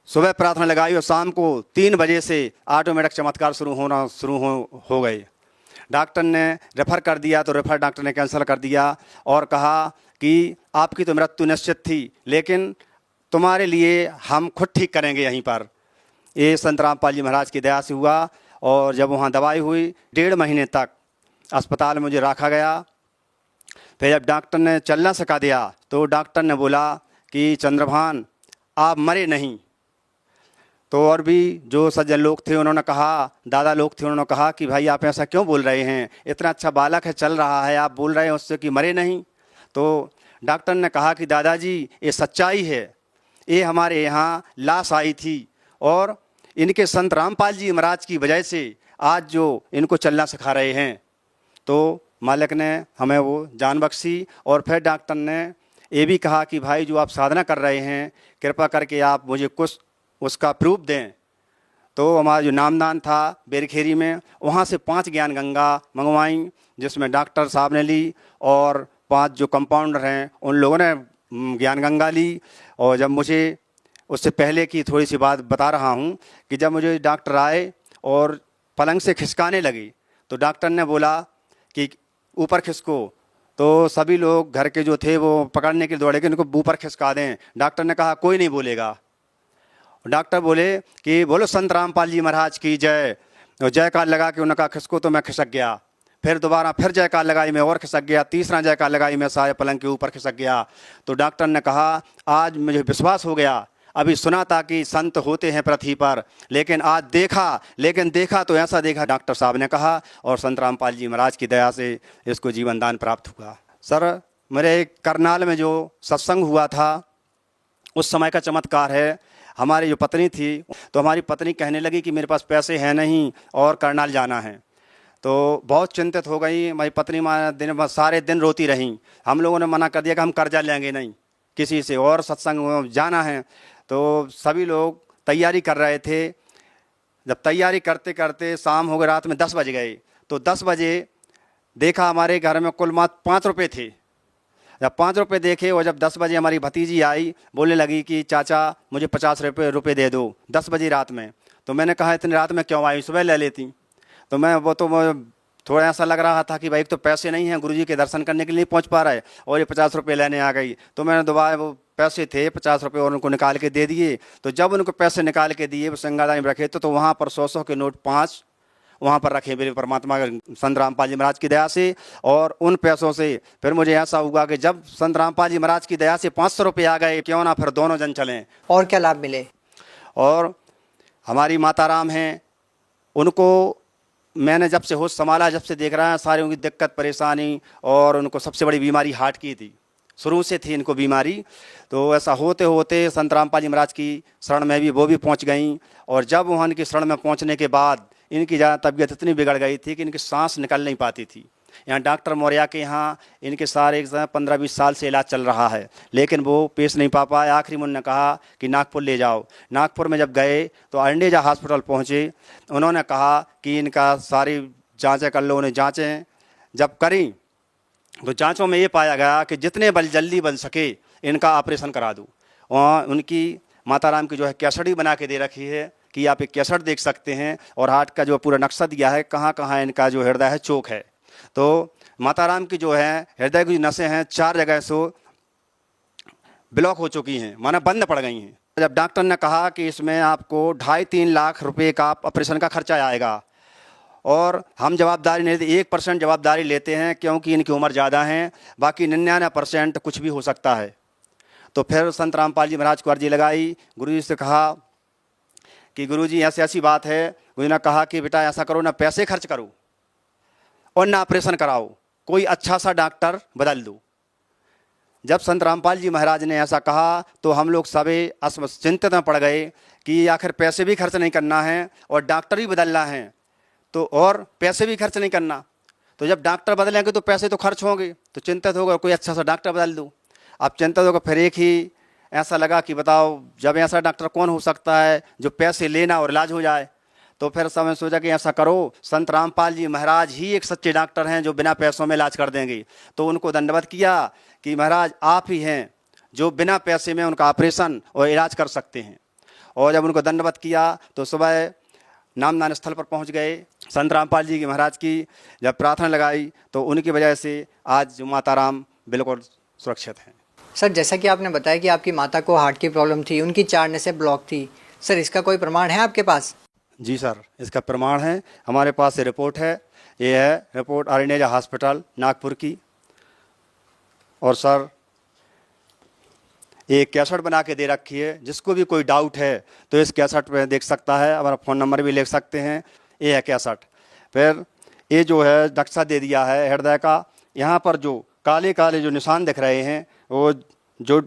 सुबह प्रार्थना लगाई और शाम को 3 बजे से ऑटोमेटिक चमत्कार शुरू हो गए। डॉक्टर ने रेफ़र कर दिया तो रेफ़र डॉक्टर ने कैंसिल कर दिया और कहा कि आपकी तो मृत्यु निश्चित थी, लेकिन तुम्हारे लिए हम खुद ठीक करेंगे यहीं पर। ये संत रामपाल जी महाराज की दया से हुआ। और जब वहाँ दवाई हुई 1.5 महीने तक अस्पताल में मुझे रखा गया। फिर जब डॉक्टर ने चलना सिखा दिया तो डॉक्टर ने बोला कि चंद्रभान आप मरे नहीं। तो और भी जो सज्जन लोग थे उन्होंने कहा, दादा लोग थे, उन्होंने कहा कि भाई आप ऐसा क्यों बोल रहे हैं, इतना अच्छा बालक है, चल रहा है, आप बोल रहे हैं उससे कि मरे नहीं। तो डॉक्टर ने कहा कि दादाजी ये सच्चाई है, ये हमारे यहाँ लाश आई थी और इनके संत रामपाल जी महाराज की वजह से आज जो इनको चलना सिखा रहे हैं। तो मालिक ने हमें वो जान बख्शी। और फिर डॉक्टर ने ये भी कहा कि भाई जो आप साधना कर रहे हैं, कृपा करके आप मुझे कुछ उसका प्रूफ दें। तो हमारा जो नामदान था बेरखेरी में, वहाँ से 5 ज्ञान गंगा मंगवाई, जिसमें डॉक्टर साहब ने ली और 5 जो कंपाउंडर हैं उन लोगों ने ज्ञान गंगा ली। और जब मुझे उससे पहले की थोड़ी सी बात बता रहा हूँ कि जब मुझे डॉक्टर आए और पलंग से खिसकाने लगी तो डॉक्टर ने बोला कि ऊपर खिसको। तो सभी लोग घर के जो थे वो पकड़ने के लिए दौड़े कि इनको ऊपर खिसका दें। डॉक्टर ने कहा कोई नहीं बोलेगा। डॉक्टर बोले कि बोलो संत रामपाल जी महाराज की जय। और जयकार लगा के उन्होंने कहा खिसको, तो मैं खिसक गया। फिर दोबारा फिर जयकार लगाई, मैं और खिसक गया। तीसरा जयकार लगाई, मैं सारे पलंग के ऊपर खिसक गया। तो डॉक्टर ने कहा आज मुझे विश्वास हो गया, अभी सुना था कि संत होते हैं पृथ्वी पर, लेकिन आज देखा तो ऐसा देखा, डॉक्टर साहब ने कहा। और संत रामपाल जी महाराज की दया से इसको जीवन दान प्राप्त हुआ। सर मेरे करनाल में जो सत्संग हुआ था उस समय का चमत्कार है। हमारी जो पत्नी थी तो हमारी पत्नी कहने लगी कि मेरे पास पैसे हैं नहीं और करनाल जाना है। तो बहुत चिंतित हो गई हमारी पत्नी। सारे दिन रोती रहीं। हम लोगों ने मना कर दिया कि हम कर्जा लेंगे नहीं किसी से और सत्संग जाना है। तो सभी लोग तैयारी कर रहे थे। जब तैयारी करते करते शाम हो गई, रात में 10 बज गए। तो 10 बजे देखा हमारे घर में कुल मात्र 5 रुपये थे। जब 5 रुपये देखे और जब 10 बजे हमारी भतीजी आई, बोलने लगी कि चाचा मुझे 50 रुपये दे दो, 10 बजे रात में। तो मैंने कहा इतनी रात में क्यों आई, सुबह ले लेती। तो मैं थोड़ा ऐसा लग रहा था कि भाई तो पैसे नहीं हैं, गुरुजी के दर्शन करने के लिए नहीं पहुंच पा रहा है और ये 50 रुपये लेने आ गई। तो मैंने दोबारा वो पैसे थे 50 रुपये और उनको निकाल के दे दिए। तो जब उनको पैसे निकाल के दिए वो संगादानी में रखे तो वहाँ पर 100 के नोट 5 वहाँ पर रखे मेरे परमात्मा संत रामपाल जी महाराज की दया से। और उन पैसों से फिर मुझे ऐसा हुआ कि जब संत रामपाल जी महाराज की दया से 500 रुपये आ गए, क्यों ना फिर दोनों जन चलें।
और क्या लाभ मिले?
और हमारी माता राम हैं, उनको मैंने जब से होश संभाला, जब से देख रहा है सारी उनकी दिक्कत परेशानी, और उनको सबसे बड़ी बीमारी हार्ट की थी, शुरू से थी इनको बीमारी। तो ऐसा होते होते संत रामपाल जी महाराज की शरण में भी वो भी पहुंच गई। और जब वहाँ इनकी शरण में पहुंचने के बाद इनकी ज़्यादा तबीयत इतनी बिगड़ गई थी कि इनकी सांस निकल नहीं पाती थी। यहाँ डॉक्टर मौर्या के यहाँ इनके सारे 15-20 साल से इलाज चल रहा है, लेकिन वो पेश नहीं पा पाए। आखिरी में उन्होंने कहा कि नागपुर ले जाओ। नागपुर में जब गए तो अंडेजा हॉस्पिटल पहुँचे। उन्होंने कहा कि इनका सारी जाँचें कर लो। उन्हें जाँचें जब करी तो जाँचों में ये पाया गया कि जितने जल्दी बन सके इनका ऑपरेशन करा दूँ। वहाँ उनकी माता राम की जो है कैसेट बना के दे रखी है कि आप एक कैसेट देख सकते हैं, और हार्ट का जो पूरा नक्शा दिया है कहाँ कहाँ इनका जो हृदय है चोक है। तो माता राम की जो है हृदय की नसें हैं 4 जगह से ब्लॉक हो चुकी हैं, माना बंद पड़ गई हैं। जब डॉक्टर ने कहा कि इसमें आपको 2.5-3 लाख रुपए का ऑपरेशन का खर्चा आएगा, और हम जवाबदारी नहीं लेते, 1% जवाबदारी लेते हैं क्योंकि इनकी उम्र ज़्यादा है, बाकी 99% कुछ भी हो सकता है। तो फिर संत रामपाल जी महाराज को अर्जी लगाई। गुरुजी से कहा कि गुरुजी ऐसी ऐसी बात है। गुरुजी ने कहा कि बेटा ऐसा करो, ना पैसे खर्च करो और ना ऑपरेशन कराओ, कोई अच्छा सा डॉक्टर बदल दो। जब संत रामपाल जी महाराज ने ऐसा कहा तो हम लोग सभी चिंतित में पड़ गए कि आखिर पैसे भी खर्च नहीं करना है और डॉक्टर भी बदलना है, तो और पैसे भी खर्च नहीं करना। तो जब डॉक्टर बदलेंगे तो पैसे तो खर्च होंगे, तो चिंतित होगा कोई अच्छा सा डॉक्टर बदल दो। अब चिंतित होगा, फिर एक ही ऐसा लगा कि बताओ, जब ऐसा डॉक्टर कौन हो सकता है जो पैसे लेना और इलाज हो जाए। तो फिर समय सोचा कि ऐसा करो, संत रामपाल जी महाराज ही एक सच्चे डॉक्टर हैं जो बिना पैसों में इलाज कर देंगे। तो उनको दंडवत किया कि महाराज आप ही हैं जो बिना पैसे में उनका ऑपरेशन और इलाज कर सकते हैं। और जब उनको दंडवत किया तो सुबह नामदान स्थल पर पहुंच गए। संत रामपाल जी की महाराज की जब प्रार्थना लगाई तो उनकी वजह से आज जो माता राम बिल्कुल सुरक्षित हैं।
सर, जैसा कि आपने बताया कि आपकी माता को हार्ट की प्रॉब्लम थी, उनकी 4 नसें ब्लॉक थी। सर, इसका कोई प्रमाण है आपके पास?
जी सर, इसका प्रमाण है, हमारे पास ये रिपोर्ट है। ये है रिपोर्ट अरिनेजा हॉस्पिटल नागपुर की। और सर एक कैसेट बना के दे रखी है, जिसको भी कोई डाउट है तो इस कैसेट में देख सकता है। हमारा फ़ोन नंबर भी लिख सकते हैं। ये है कैसेट। फिर ये जो है नक्शा दे दिया है हृदय का। यहाँ पर जो काले काले जो निशान दिख रहे हैं, वो जो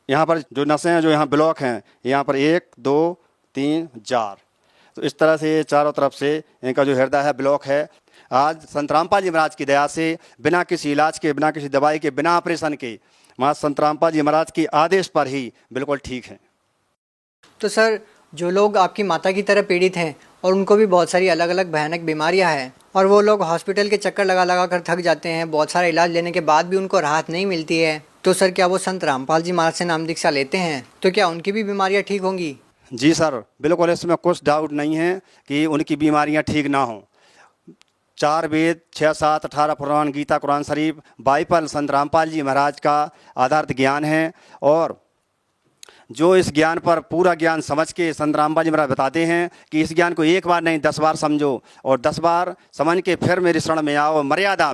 यहाँ पर जो नसें हैं जो यहाँ ब्लॉक हैं, यहाँ पर 1 2 3 4, तो इस तरह से चारों तरफ से इनका जो हृदय है ब्लॉक है। आज संत रामपाल जी महाराज की दया से बिना किसी इलाज के, बिना किसी दवाई के, बिना ऑपरेशन के महाराज संत रामपाल जी महाराज के आदेश पर ही बिल्कुल ठीक हैं।
तो सर, जो लोग आपकी माता की तरह पीड़ित हैं और उनको भी बहुत सारी अलग अलग भयानक बीमारियां हैं और वो लोग हॉस्पिटल के चक्कर लगा लगा कर थक जाते हैं, बहुत सारा इलाज लेने के बाद भी उनको राहत नहीं मिलती है, तो सर क्या वो संत रामपाल जी महाराज से नाम दीक्षा लेते हैं तो क्या उनकी भी बीमारियाँ ठीक होंगी?
जी सर, बिल्कुल इसमें कुछ डाउट नहीं है कि उनकी बीमारियां ठीक ना हों। 4 वेद, 6 7 18 पुराण, गीता, कुरान शरीफ, बाइबल संत रामपाल जी महाराज का आधारित ज्ञान है। और जो इस ज्ञान पर पूरा ज्ञान समझ के संत रामपाल जी महाराज बताते हैं कि इस ज्ञान को एक बार नहीं 10 बार समझो और 10 बार समझ के फिर मेरे शरण में आओ। मर्यादा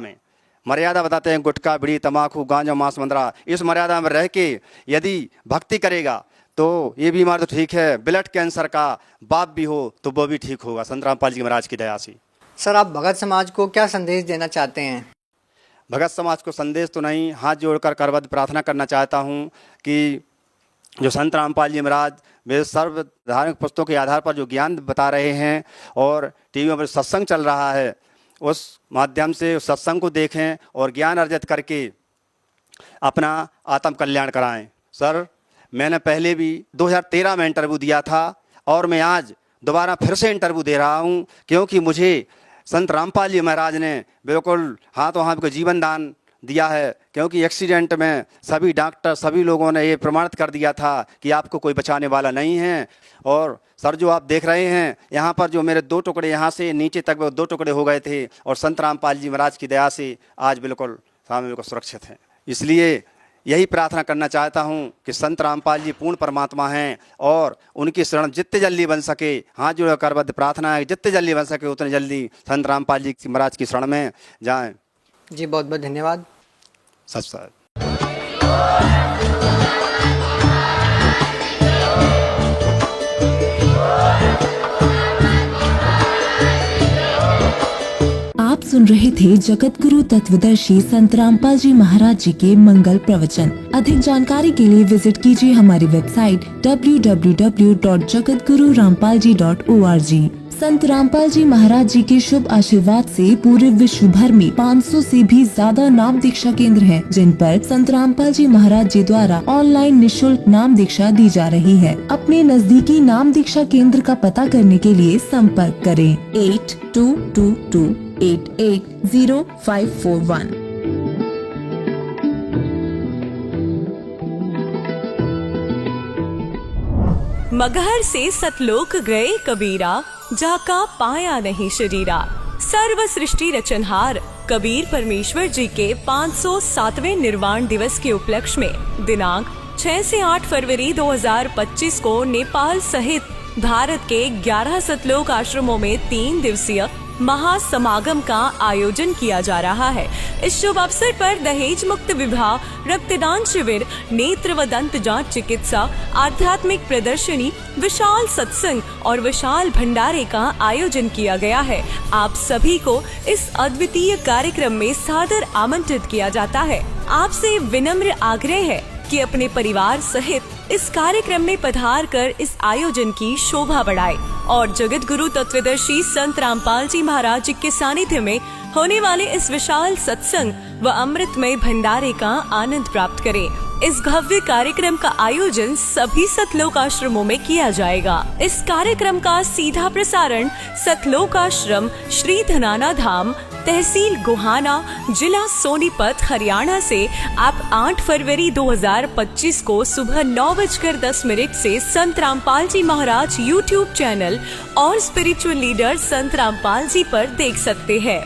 बताते हैं, गुटखा, बीड़ी, तम्बाकू, गांजा, मांस, मंदरा, इस मर्यादा में रह के यदि भक्ति करेगा तो ये बीमार तो ठीक है, ब्लड कैंसर का बाप भी हो तो वो भी ठीक होगा संत रामपाल जी महाराज की दया से।
सर, आप भगत समाज को क्या संदेश देना चाहते हैं?
भगत समाज को संदेश तो नहीं, हाथ जोड़कर करबद्ध प्रार्थना करना चाहता हूँ कि जो संत रामपाल जी महाराज वे सर्व धार्मिक पुस्तकों के आधार पर जो ज्ञान बता रहे हैं और टीवी पर सत्संग चल रहा है, उस माध्यम से उस सत्संग को देखें और ज्ञान अर्जित करके अपना आत्म कल्याण कराएं। सर, मैंने पहले भी 2013 में इंटरव्यू दिया था और मैं आज दोबारा फिर से इंटरव्यू दे रहा हूं, क्योंकि मुझे संत रामपाल जी महाराज ने बिल्कुल हाथों हाथ को जीवन दान दिया है। क्योंकि एक्सीडेंट में सभी डॉक्टर, सभी लोगों ने ये प्रमाणित कर दिया था कि आपको कोई बचाने वाला नहीं है। और सर, जो आप देख रहे हैं यहाँ पर जो मेरे 2 टुकड़े यहाँ से नीचे तक वो 2 टुकड़े हो गए थे और संत रामपाल जी महाराज की दया से आज बिल्कुल सामने बिल्कुल सुरक्षित हैं। इसलिए यही प्रार्थना करना चाहता हूँ कि संत रामपाल जी पूर्ण परमात्मा हैं और उनकी शरण जितने जल्दी बन सके, हाथ जोड़ करबद्ध प्रार्थना है, जितने जल्दी बन सके उतने जल्दी संत रामपाल जी महाराज की शरण में जाएं।
जी, बहुत बहुत धन्यवाद।
सच सच।
आप सुन रहे थे जगत गुरु तत्वदर्शी संत रामपाल जी महाराज जी के मंगल प्रवचन। अधिक जानकारी के लिए विजिट कीजिए हमारी वेबसाइट www.jagatgururampalji.org। संत रामपाल जी महाराज जी के शुभ आशीर्वाद से पूरे विश्व भर में 500 से भी ज्यादा नाम दीक्षा केंद्र हैं, जिन पर संत रामपाल जी महाराज जी द्वारा ऑनलाइन निशुल्क नाम दीक्षा दी जा रही है। अपने नजदीकी नाम दीक्षा केंद्र का पता करने के लिए संपर्क करें 8222880541।
मगहर से सतलोक गए कबीरा, जाका पाया नहीं शरीरा। सर्व सृष्टि रचनहार कबीर परमेश्वर जी के 507वें निर्वाण दिवस के उपलक्ष्य में दिनांक 6 से 8 फरवरी 2025 को नेपाल सहित भारत के 11 सतलोक आश्रमों में 3 दिवसीय महासमागम का आयोजन किया जा रहा है। इस शुभ अवसर पर दहेज मुक्त विवाह, रक्तदान शिविर, नेत्र व दंत जांच चिकित्सा, आध्यात्मिक प्रदर्शनी, विशाल सत्संग और विशाल भंडारे का आयोजन किया गया है। आप सभी को इस अद्वितीय कार्यक्रम में सादर आमंत्रित किया जाता है। आपसे विनम्र आग्रह है कि अपने परिवार सहित इस कार्यक्रम में पधार कर इस आयोजन की शोभा बढ़ाए और जगत गुरु तत्वदर्शी संत रामपाल जी महाराज जी के सानिध्य में होने वाले इस विशाल सत्संग व अमृतमय भंडारे का आनंद प्राप्त करें। इस भव्य कार्यक्रम का आयोजन सभी सतलोक आश्रमों में किया जाएगा। इस कार्यक्रम का सीधा प्रसारण सतलोक आश्रम श्री धनाना धाम, तहसील गोहाना, जिला सोनीपत, हरियाणा से आप 8 फरवरी 2025 को सुबह 9:10 से संत रामपाल जी महाराज YouTube चैनल और स्पिरिचुअल लीडर संत रामपाल जी पर देख सकते हैं।